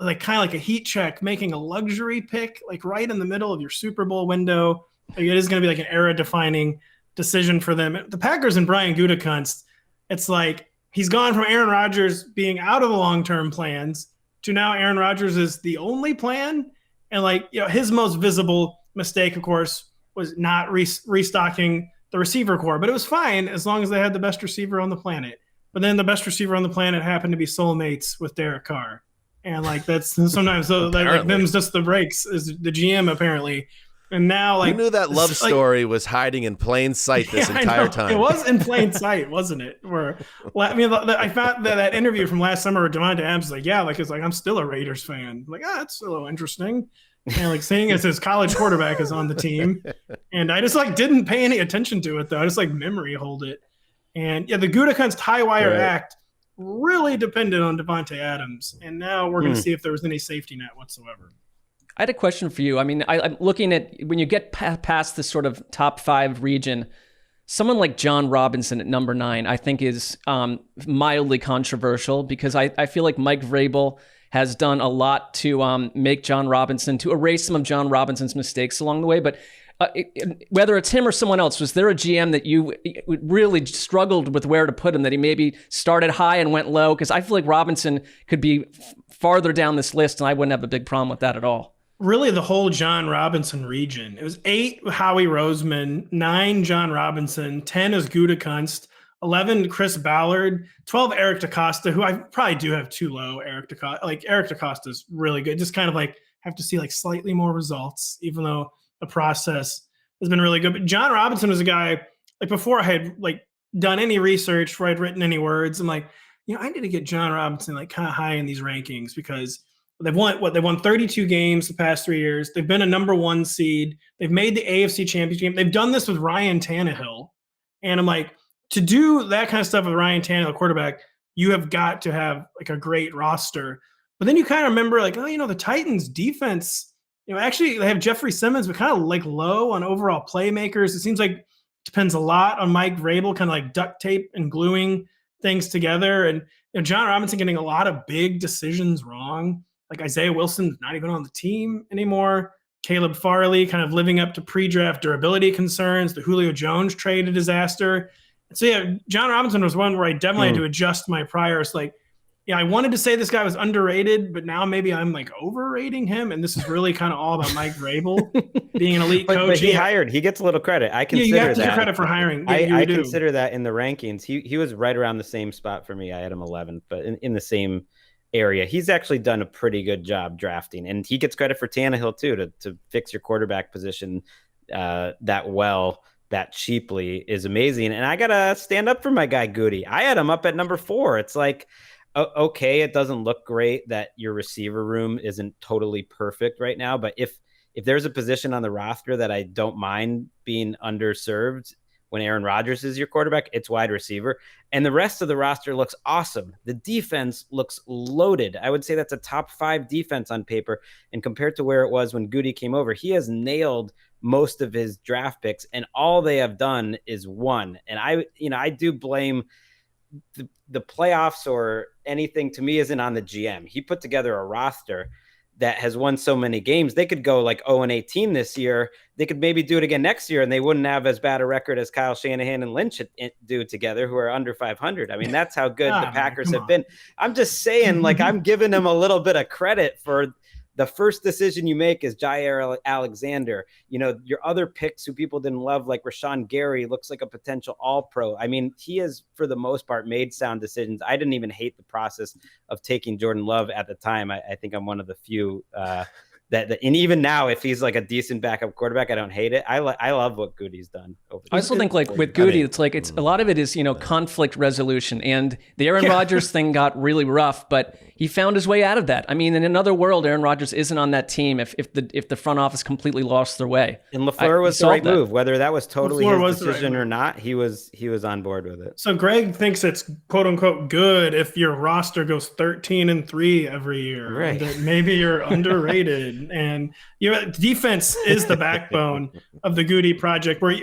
like kind of like a heat check, making a luxury pick, like right in the middle of your Super Bowl window. Like, it is going to be like an era-defining decision for them. The Packers and Brian Gutekunst, it's like he's gone from Aaron Rodgers being out of the long-term plans to now Aaron Rodgers is the only plan. And like, his most visible mistake, of course, was not restocking the receiver core, but it was fine as long as they had the best receiver on the planet. But then the best receiver on the planet happened to be soulmates with Derek Carr. And like, that's sometimes like them's just the breaks is the GM apparently. And now, like, you knew that love story was hiding in plain sight this entire time. It was in plain sight, wasn't it? I mean, I found that interview from last summer where Davante Adams was like, it's like, I'm still a Raiders fan. Like, that's a little interesting. And like, seeing as his college quarterback is on the team, and I just like didn't pay any attention to it though. I just like memory hold it. And the Gutekunst high wire act really depended on Davante Adams, and now we're going to see if there was any safety net whatsoever. I had a question for you. I mean, I'm looking at when you get past this sort of top 5 region, someone like Jon Robinson at number 9, I think is mildly controversial, because I feel like Mike Vrabel has done a lot to make Jon Robinson, to erase some of Jon Robinson's mistakes along the way. But whether it's him or someone else, was there a GM that you really struggled with where to put him, that he maybe started high and went low? Because I feel like Robinson could be farther down this list, and I wouldn't have a big problem with that at all. Really, the whole Jon Robinson region. It was 8 Howie Roseman, 9 Jon Robinson, 10 is Gutekunst, 11 Chris Ballard, 12 Eric DeCosta, who I probably do have too low. Eric DeCosta is really good. Just kind of like have to see like slightly more results, even though the process has been really good. But Jon Robinson was a guy, like before I had like done any research, where I'd written any words. I'm like, I need to get Jon Robinson like kind of high in these rankings because they've won 32 games the past 3 years. They've been a number 1 seed. They've made the AFC Championship game. They've done this with Ryan Tannehill. And I'm like, to do that kind of stuff with Ryan Tannehill, quarterback, you have got to have like a great roster. But then you kind of remember like, the Titans defense, actually they have Jeffrey Simmons, but kind of like low on overall playmakers. It seems like it depends a lot on Mike Vrabel, kind of like duct tape and gluing things together. And Jon Robinson getting a lot of big decisions wrong. Like Isaiah Wilson's not even on the team anymore. Caleb Farley kind of living up to pre-draft durability concerns. The Julio Jones trade a disaster. So yeah, Jon Robinson was one where I definitely had to adjust my priors. Like, I wanted to say this guy was underrated, but now maybe I'm like overrating him. And this is really kind of all about Mike Vrabel being an elite coach. But he gets a little credit. I consider you have to give credit for hiring. I consider that in the rankings. He was right around the same spot for me. I had him 11th, but in the same area. He's actually done a pretty good job drafting, and he gets credit for Tannehill too, to fix your quarterback position that cheaply is amazing. And I gotta stand up for my guy Goody. I had him up at number 4. It's like, okay, it doesn't look great that your receiver room isn't totally perfect right now, but if there's a position on the roster that I don't mind being underserved when Aaron Rodgers is your quarterback, it's wide receiver. And the rest of the roster looks awesome. The defense looks loaded. I would say that's a top 5 defense on paper. And compared to where it was when Goody came over, he has nailed most of his draft picks, and all they have done is won. And I do blame the playoffs or anything, to me, isn't on the GM. He put together a roster that has won so many games. They could go like 0-18 this year. They could maybe do it again next year, and they wouldn't have as bad a record as Kyle Shanahan and Lynch do together, who are under 500. I mean, that's how good the Packers have been. I'm just saying, like, I'm giving them a little bit of credit for the first decision you make is Jair Alexander. Your other picks who people didn't love, like Rashawn Gary, looks like a potential All-Pro. I mean, he has, for the most part, made sound decisions. I didn't even hate the process of taking Jordan Love at the time. I think I'm one of the few that and even now, if he's like a decent backup quarterback, I don't hate it. I love what Goody's done. I also think like with Goody, it's a lot of it is, conflict resolution, and the Aaron Rodgers thing got really rough, but he found his way out of that. I mean, in another world, Aaron Rodgers isn't on that team if the front office completely lost their way. And LaFleur was the right move, whether that was totally his decision or not. He was on board with it. So Gregg thinks it's quote unquote good if your roster goes 13-3 every year. Right. That maybe you're underrated. And your defense is the backbone of the Goody project. Where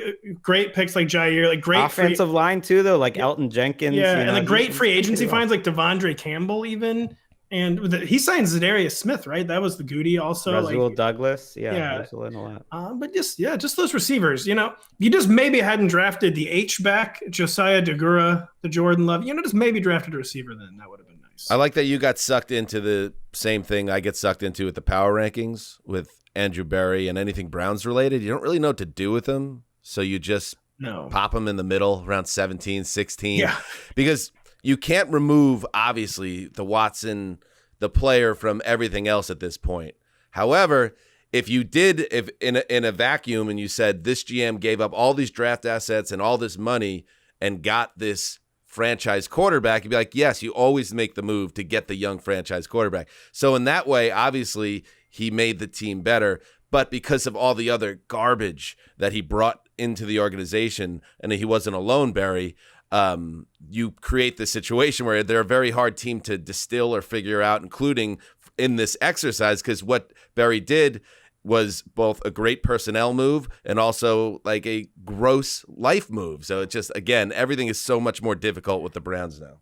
great picks like Jair, like great offensive line too, though, like Elton Jenkins. Yeah, and the great free agency finds like Devondre Campbell even. And he signed Zadarius Smith, right? That was the Goody also. Rasul Douglas. Yeah. A lot. But just those receivers, you just maybe hadn't drafted the H-back, Josiah Deguara, the Jordan Love, just maybe drafted a receiver then. That would have been nice. I like that you got sucked into the same thing I get sucked into with the power rankings with Andrew Berry and anything Browns related. You don't really know what to do with them. So you just pop them in the middle around 17, 16. Yeah. Because you can't remove, obviously, the Watson, the player, from everything else at this point. However, if you did, if in a vacuum, and you said this GM gave up all these draft assets and all this money and got this franchise quarterback, you'd be like, yes, you always make the move to get the young franchise quarterback. So in that way, obviously, he made the team better. But because of all the other garbage that he brought into the organization, and he wasn't alone, Barry, you create this situation where they're a very hard team to distill or figure out, including in this exercise, because what Barry did was both a great personnel move and also like a gross life move. So it just, again, everything is so much more difficult with the Browns now.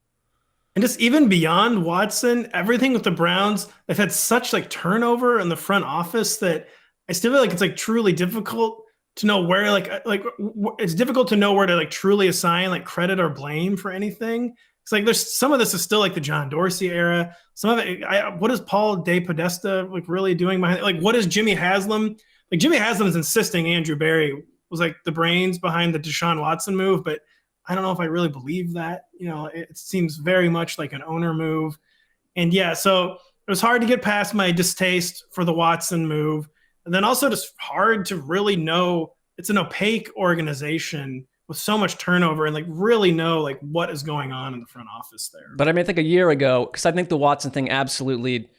And just even beyond Watson, everything with the Browns, they've had such like turnover in the front office that I still feel like it's like truly difficult to know where it's difficult to know where to like truly assign like credit or blame for anything. It's like there's some of this is still like the John Dorsey era. Some of it, what is Paul De Podesta like really doing behind it? Like what is Jimmy Haslam? Like Jimmy Haslam is insisting Andrew Berry was like the brains behind the Deshaun Watson move, but I don't know if I really believe that. It seems very much like an owner move. And yeah, so it was hard to get past my distaste for the Watson move. And then also just hard to really know. It's an opaque organization with so much turnover and like really know like what is going on in the front office there. But I mean, I think a year ago, because I think the Watson thing absolutely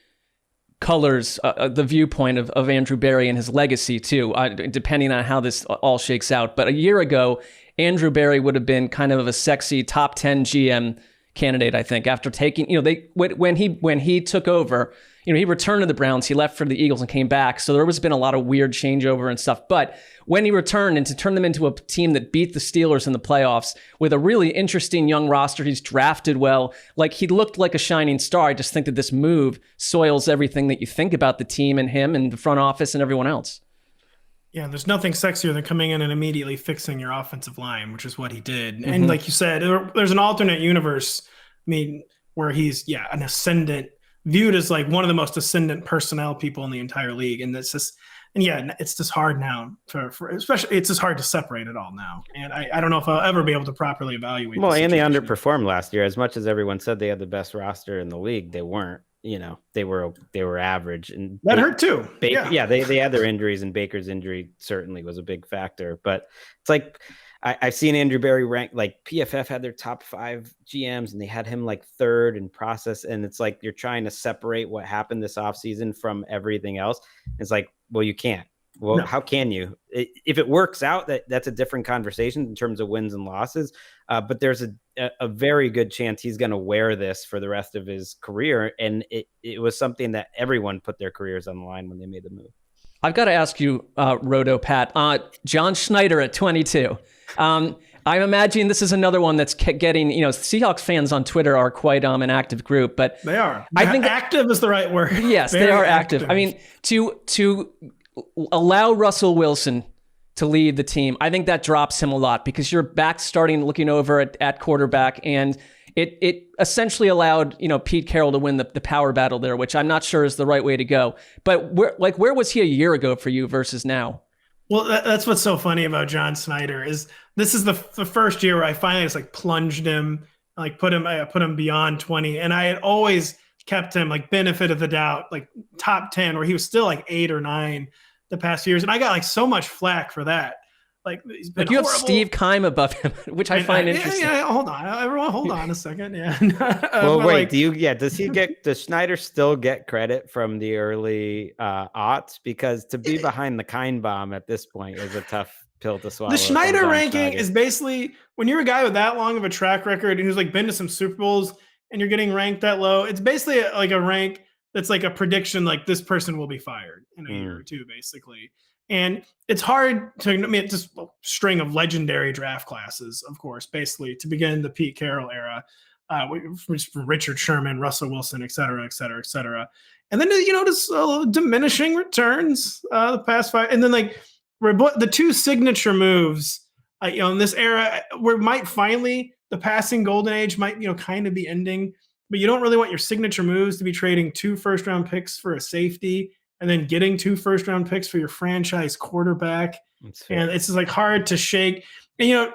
colors the viewpoint of Andrew Berry and his legacy too, depending on how this all shakes out. But a year ago, Andrew Berry would have been kind of a sexy top 10 GM candidate, I think, after taking, when he took over, he returned to the Browns, he left for the Eagles and came back. So there was been a lot of weird changeover and stuff. But when he returned and to turn them into a team that beat the Steelers in the playoffs with a really interesting young roster, he's drafted well, like he looked like a shining star. I just think that this move soils everything that you think about the team and him and the front office and everyone else. Yeah, there's nothing sexier than coming in and immediately fixing your offensive line, which is what he did. Mm-hmm. And like you said, there's an alternate universe, where he's, an ascendant, viewed as like one of the most ascendant personnel people in the entire league. And it's just hard now especially it's just hard to separate it all now. And I don't know if I'll ever be able to properly evaluate. Well, and they underperformed last year. As much as everyone said they had the best roster in the league, they weren't. They were average, and that hurt too. They had their injuries, and Baker's injury certainly was a big factor. But it's like I've seen Andrew Berry ranked, like PFF had their top 5 GMs, and they had him like 3rd in process. And it's like you're trying to separate what happened this offseason from everything else. It's like, well, you can't. Well, no. How can you? If it works out, that's a different conversation in terms of wins and losses. But there's a very good chance he's going to wear this for the rest of his career. And it was something that everyone put their careers on the line when they made the move. I've got to ask you, Roto Pat, John Schneider at 22. I'm imagining this is another one that's getting, Seahawks fans on Twitter are quite an active group, but they are. I think active is the right word. Yes, they are active. I mean, to allow Russell Wilson to lead the team, I think that drops him a lot because you're back looking over at quarterback, and it essentially allowed Pete Carroll to win the power battle there, which I'm not sure is the right way to go. But where was he a year ago for you versus now? Well, that's what's so funny about John Schneider is this is the first year where I finally just like plunged him, like put him beyond 20, and I had always kept him like benefit of the doubt, like top 10, where he was still like 8 or 9 the past years, and I got like so much flack for that. Like he's been you horrible. Have Steve Keim above him, which I find interesting. Yeah, hold on, everyone, hold on a second. Yeah. Well, wait. Does Schneider still get credit from the early aughts? Because to be behind the Keim bomb at this point is a tough pill to swallow. The Schneider ranking is basically when you're a guy with that long of a track record and who's like been to some Super Bowls and you're getting ranked that low. It's basically like a rank that's like a prediction, like this person will be fired in a year or two, basically. And it's hard to, it's just a string of legendary draft classes, of course, basically to begin the Pete Carroll era, which Richard Sherman, Russell Wilson, et cetera, et cetera, et cetera. And then, just diminishing returns the past 5. And then like the 2 signature moves, in this era where might finally the passing golden age might, kind of be ending, but you don't really want your signature moves to be trading 2 first-round picks for a safety and then getting 2 first-round picks for your franchise quarterback. And it's just like hard to shake. And,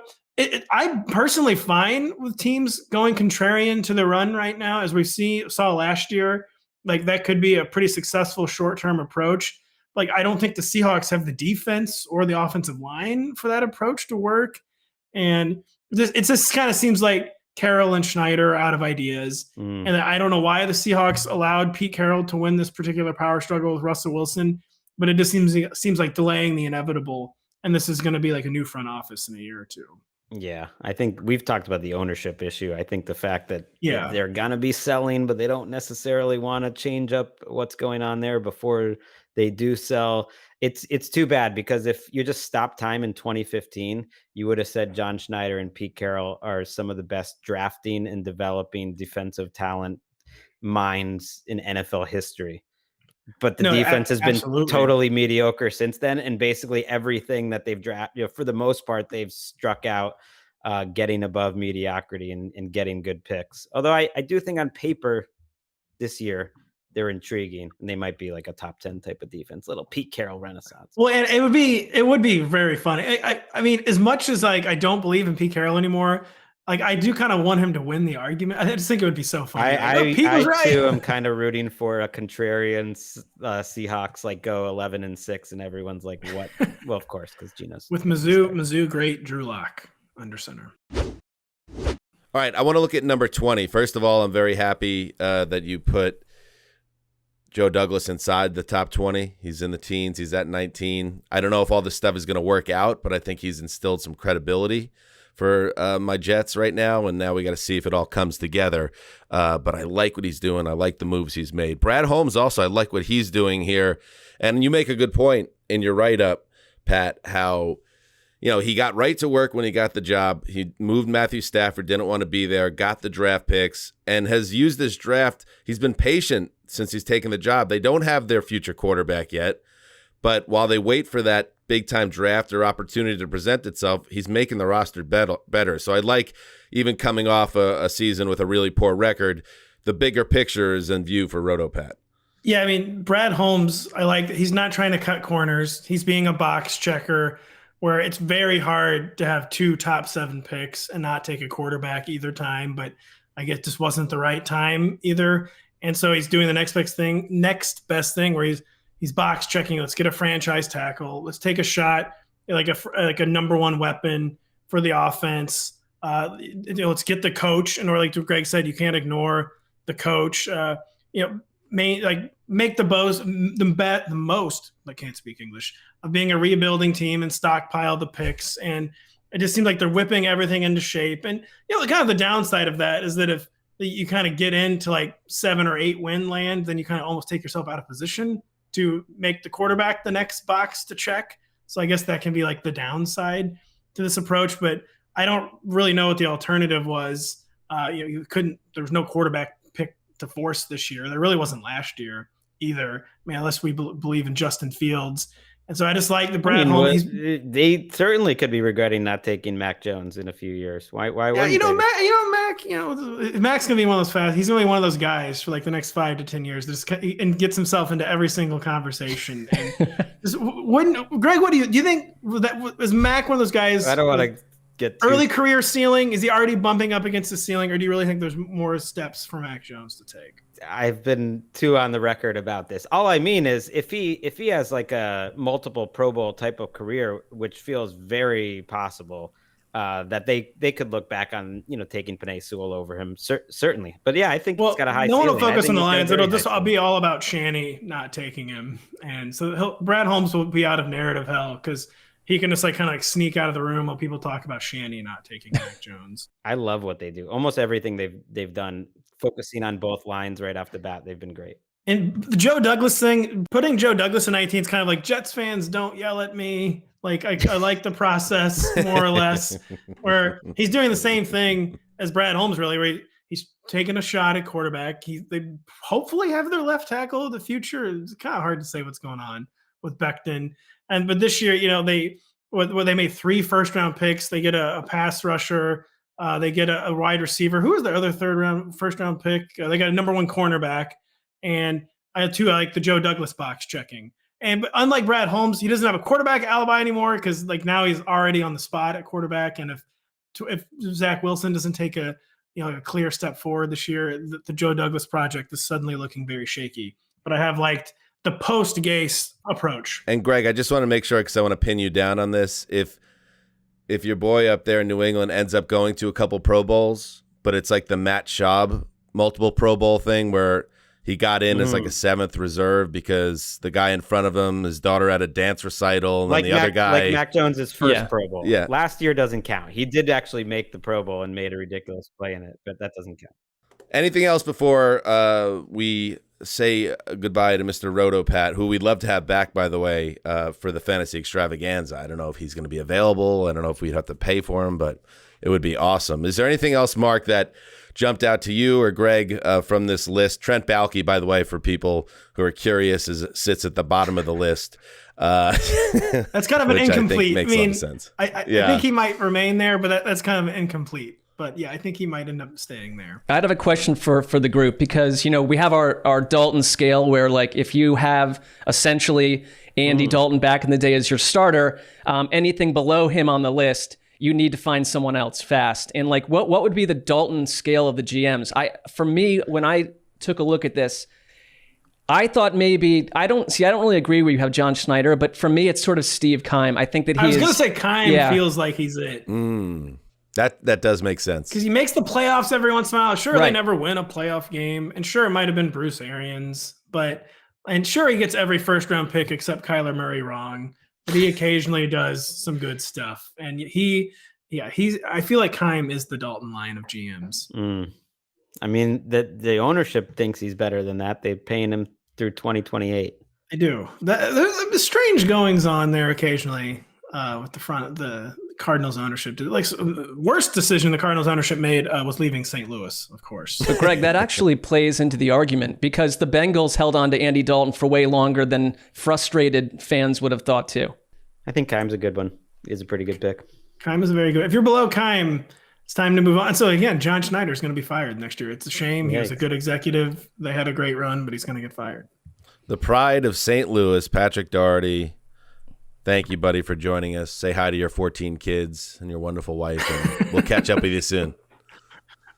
I'm personally fine with teams going contrarian to the run right now, as we saw last year. Like that could be a pretty successful short-term approach. Like I don't think the Seahawks have the defense or the offensive line for that approach to work. And it just kind of seems like Carroll and Schneider are out of ideas. And I don't know why the Seahawks allowed Pete Carroll to win this particular power struggle with Russell Wilson, but it just seems like delaying the inevitable. And this is going to be like a new front office in a year or two. Yeah, I think we've talked about the ownership issue. I think the fact that they're going to be selling, but they don't necessarily want to change up what's going on there before they do sell. It's too bad, because if you just stopped time in 2015, you would have said John Schneider and Pete Carroll are some of the best drafting and developing defensive talent minds in NFL history. But the defense has been totally mediocre since then. And basically everything that they've drafted, for the most part, they've struck out getting above mediocrity and getting good picks. Although I do think on paper this year, they're intriguing and they might be like a top 10 type of defense, little Pete Carroll renaissance. Well, and it would be very funny. I mean, as much as like, I don't believe in Pete Carroll anymore, like I do kind of want him to win the argument. I just think it would be so funny. I too am kind of rooting for a contrarian Seahawks, like go 11-6 and everyone's like, what? Well, of course, because Geno's with Mizzou great Drew Lock. under center. All right, I want to look at number 20. First of all, I'm very happy that you put Joe Douglas inside the top 20. He's in the teens. He's at 19. I don't know if all this stuff is going to work out, but I think he's instilled some credibility for my Jets right now, and now we got to see if it all comes together. But I like what he's doing. I like the moves he's made. Brad Holmes also, I like what he's doing here. And you make a good point in your write-up, Pat, how he got right to work when he got the job. He moved Matthew Stafford, didn't want to be there, got the draft picks, and has used this draft. He's been patient since he's taken the job. They don't have their future quarterback yet, but while they wait for that big-time draft or opportunity to present itself, he's making the roster better. So I like, even coming off a season with a really poor record, the bigger picture is in view for Roto Pat. Yeah, I mean, Brad Holmes, I like that he's not trying to cut corners. He's being a box checker, where it's very hard to have 2 top 7 picks and not take a quarterback either time, but I guess this wasn't the right time either. And so he's doing the next best thing where he's box checking. Let's get a franchise tackle. Let's take a shot like a number 1 weapon for the offense. Let's get the coach. And or like Gregg said, you can't ignore the coach. Make the most. I can't speak English, of being a rebuilding team and stockpile the picks. And it just seems like they're whipping everything into shape. And kind of the downside of that is that if you kind of get into like 7 or 8 win land, then you kind of almost take yourself out of position to make the quarterback the next box to check. So I guess that can be like the downside to this approach, but I don't really know what the alternative was. There was no quarterback pick to force this year. There really wasn't last year either. I mean, unless we believe in Justin Fields. And so I just like the Brad Holmes. They certainly could be regretting not taking Mac Jones in a few years. Why wouldn't they? Mac's gonna be one of those fast. He's gonna be one of those guys for like the next 5 to 10 years, and gets himself into every single conversation. And Gregg, what do you think? Is Mac one of those guys? I don't want to get early career ceiling. Is he already bumping up against the ceiling, or do you really think there's more steps for Mac Jones to take? I've been too on the record about this. All I mean is if he has like a multiple Pro Bowl type of career, which feels very possible, that they could look back on, taking Penei Sewell over him. Certainly. But yeah, I think he's got a high ceiling. No one will focus on the Lions. It'll just be all about Shanny not taking him. And so Brad Holmes will be out of narrative hell because he can just kind of sneak out of the room while people talk about Shanny not taking Mac Jones. I love what they do. Almost everything they've done, focusing on both lines right off the bat. They've been great. And the Joe Douglas thing, putting Joe Douglas in 19 is kind of like, Jets fans, don't yell at me. Like I like the process more or less, where he's doing the same thing as Brad Holmes, really, where he's taking a shot at quarterback. They hopefully have their left tackle of the future. It's kind of hard to say what's going on with Becton. But this year, they made 3 first-round picks. They get a pass rusher. They get a wide receiver. Who was their other first-round pick? They got a number 1 cornerback. And I like the Joe Douglas box checking. But unlike Brad Holmes, he doesn't have a quarterback alibi anymore because now he's already on the spot at quarterback. And if Zach Wilson doesn't take a clear step forward this year, the Joe Douglas project is suddenly looking very shaky. But I have liked the post-Gase approach. And Gregg, I just want to make sure, because I want to pin you down on this. If your boy up there in New England ends up going to a couple Pro Bowls, but it's like the Matt Schaub multiple Pro Bowl thing where he got in as like a 7th reserve because the guy in front of him, his daughter had a dance recital, and the other guy, like Mac Jones' first Pro Bowl. Yeah. Last year doesn't count. He did actually make the Pro Bowl and made a ridiculous play in it, but that doesn't count. Anything else before we say goodbye to Mr. Roto Pat, who we'd love to have back, by the way, for the fantasy extravaganza? I don't know if he's going to be available. I don't know if we'd have to pay for him, but it would be awesome. Is there anything else, Marc, that jumped out to you or Gregg from this list? Trent Baalke, by the way, for people who are curious, sits at the bottom of the list. That's kind of an incomplete. I think makes a lot of sense. I think he might remain there, but that's kind of incomplete. But yeah, I think he might end up staying there. I'd have a question for the group because, we have our Dalton scale where if you have essentially Andy Dalton back in the day as your starter, anything below him on the list, you need to find someone else fast. And what would be the Dalton scale of the GMs? For me, when I took a look at this, I thought maybe I don't really agree where you have John Schneider, but for me, it's sort of Steve Keim. I think that I was going to say Keim feels like he's it. That does make sense. Because he makes the playoffs every once in a while. Sure, Right. they never win a playoff game. And sure, it might have been Bruce Arians. And sure, he gets every first-round pick except Kyler Murray wrong. But he occasionally does some good stuff. And I feel like Keim is the Dalton Line of GMs. I mean, the ownership thinks he's better than that. They're paying him through 2028. I do. There's strange goings on there occasionally with the Cardinals ownership. Like, worst decision the Cardinals ownership made was leaving St. Louis, of course. But Greg, that actually plays into the argument because the Bengals held on to Andy Dalton for way longer than frustrated fans would have thought too. I think Keim's a good one. He's a pretty good pick. Keim is a very good. If you're below Keim, it's time to move on. So again, John Schneider is going to be fired next year. It's a shame. He was a good executive. They had a great run, but he's going to get fired. The pride of St. Louis, Patrick Daugherty. Thank you, buddy, for joining us. Say hi to your 14 kids and your wonderful wife, and we'll catch up with you soon.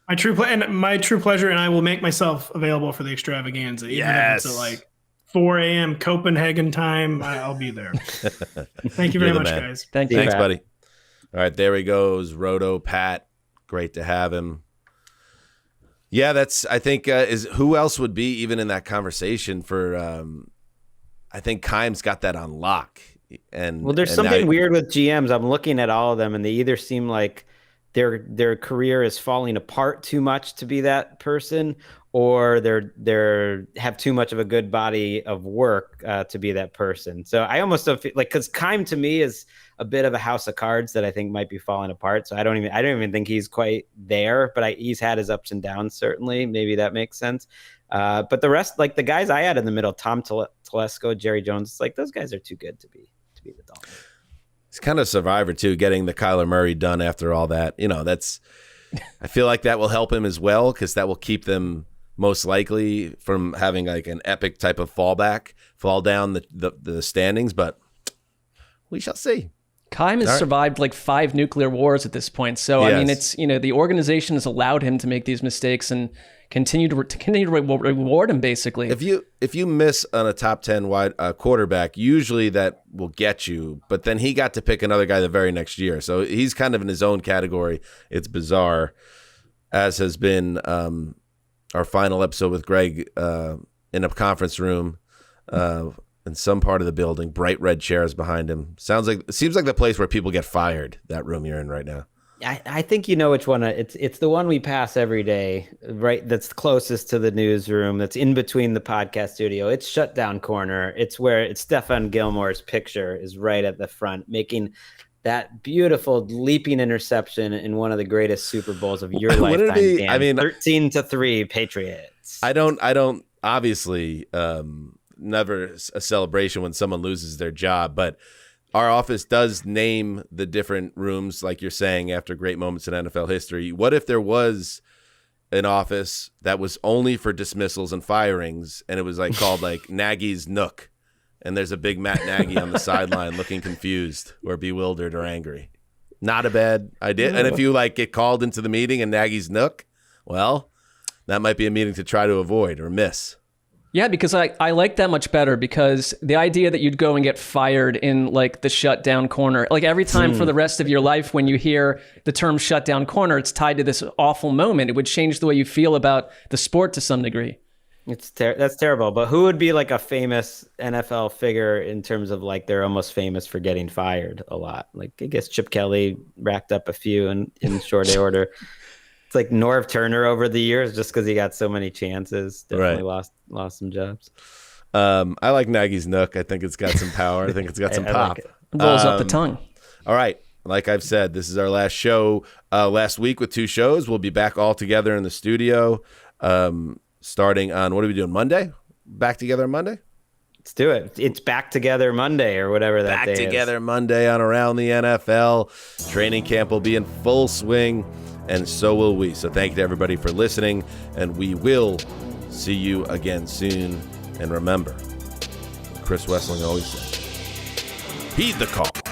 My true pleasure, and I will make myself available for the extravaganza. Even if it's at like 4 a.m. Copenhagen time, I'll be there. Thank you very much, guys. Thanks, buddy. All right, there he goes, Roto Pat. Great to have him. Yeah, I think is who else would be even in that conversation for. I think Keim's got that on lock. There's something weird with GMs. I'm looking at all of them, and they either seem like their career is falling apart too much to be that person, or they're have too much of a good body of work to be that person. So I almost don't feel like, because Keim to me is a bit of a house of cards that I think might be falling apart. So I don't even think he's quite there, but he's had his ups and downs, certainly. Maybe that makes sense. But the rest, like the guys I had in the middle, Tom Telesco, Jerry Jones, it's like those guys are too good to be the Dolphins. He's kind of a survivor too, getting the Kyler Murray done after all that. I feel like that will help him as well, because that will keep them most likely from having like an epic type of fall down the standings, but we shall see. Keim has survived like 5 nuclear wars at this point. So, I mean, it's, the organization has allowed him to make these mistakes and continue to reward him, basically. If you miss on a top 10 wide quarterback, usually that will get you. But then he got to pick another guy the very next year. So he's kind of in his own category. It's bizarre, as has been our final episode with Gregg in a conference room in some part of the building, bright red chairs behind him. Seems like the place where people get fired, that room you're in right now. I think you know which one. It's the one we pass every day, right? That's closest to the newsroom. That's in between the podcast studio. It's Shutdown Corner. It's where Stephon Gilmore's picture is right at the front, making that beautiful leaping interception in one of the greatest Super Bowls of your lifetime. Dan. I mean, 13-3 Patriots. I don't obviously never a celebration when someone loses their job, but our office does name the different rooms, like you're saying, after great moments in NFL history. What if there was an office that was only for dismissals and firings, and it was like called like Nagy's Nook, and there's a big Matt Nagy on the sideline looking confused or bewildered or angry? Not a bad idea. And if you like get called into the meeting in Nagy's Nook, well, that might be a meeting to try to avoid or miss. Yeah, because I like that much better, because the idea that you'd go and get fired in like the shutdown corner, like every time for the rest of your life when you hear the term shutdown corner, it's tied to this awful moment. It would change the way you feel about the sport to some degree. That's terrible. But who would be like a famous NFL figure in terms of like they're almost famous for getting fired a lot? Like I guess Chip Kelly racked up a few in short order. It's like Norv Turner over the years, just because he got so many chances. Definitely lost some jobs. I like Nagy's Nook. I think it's got some power. I think it's got some pop. Like it rolls up the tongue. All right. Like I've said, this is our last show. Last week with 2 shows. We'll be back all together in the studio starting on, what are we doing, Monday? Back together on Monday? Let's do it. It's Back Together Monday or whatever that day is. Back Together Monday on Around the NFL. Training camp will be in full swing, and so will we. So thank you to everybody for listening, and we will see you again soon. And remember, Chris Wessling always said, heed the call.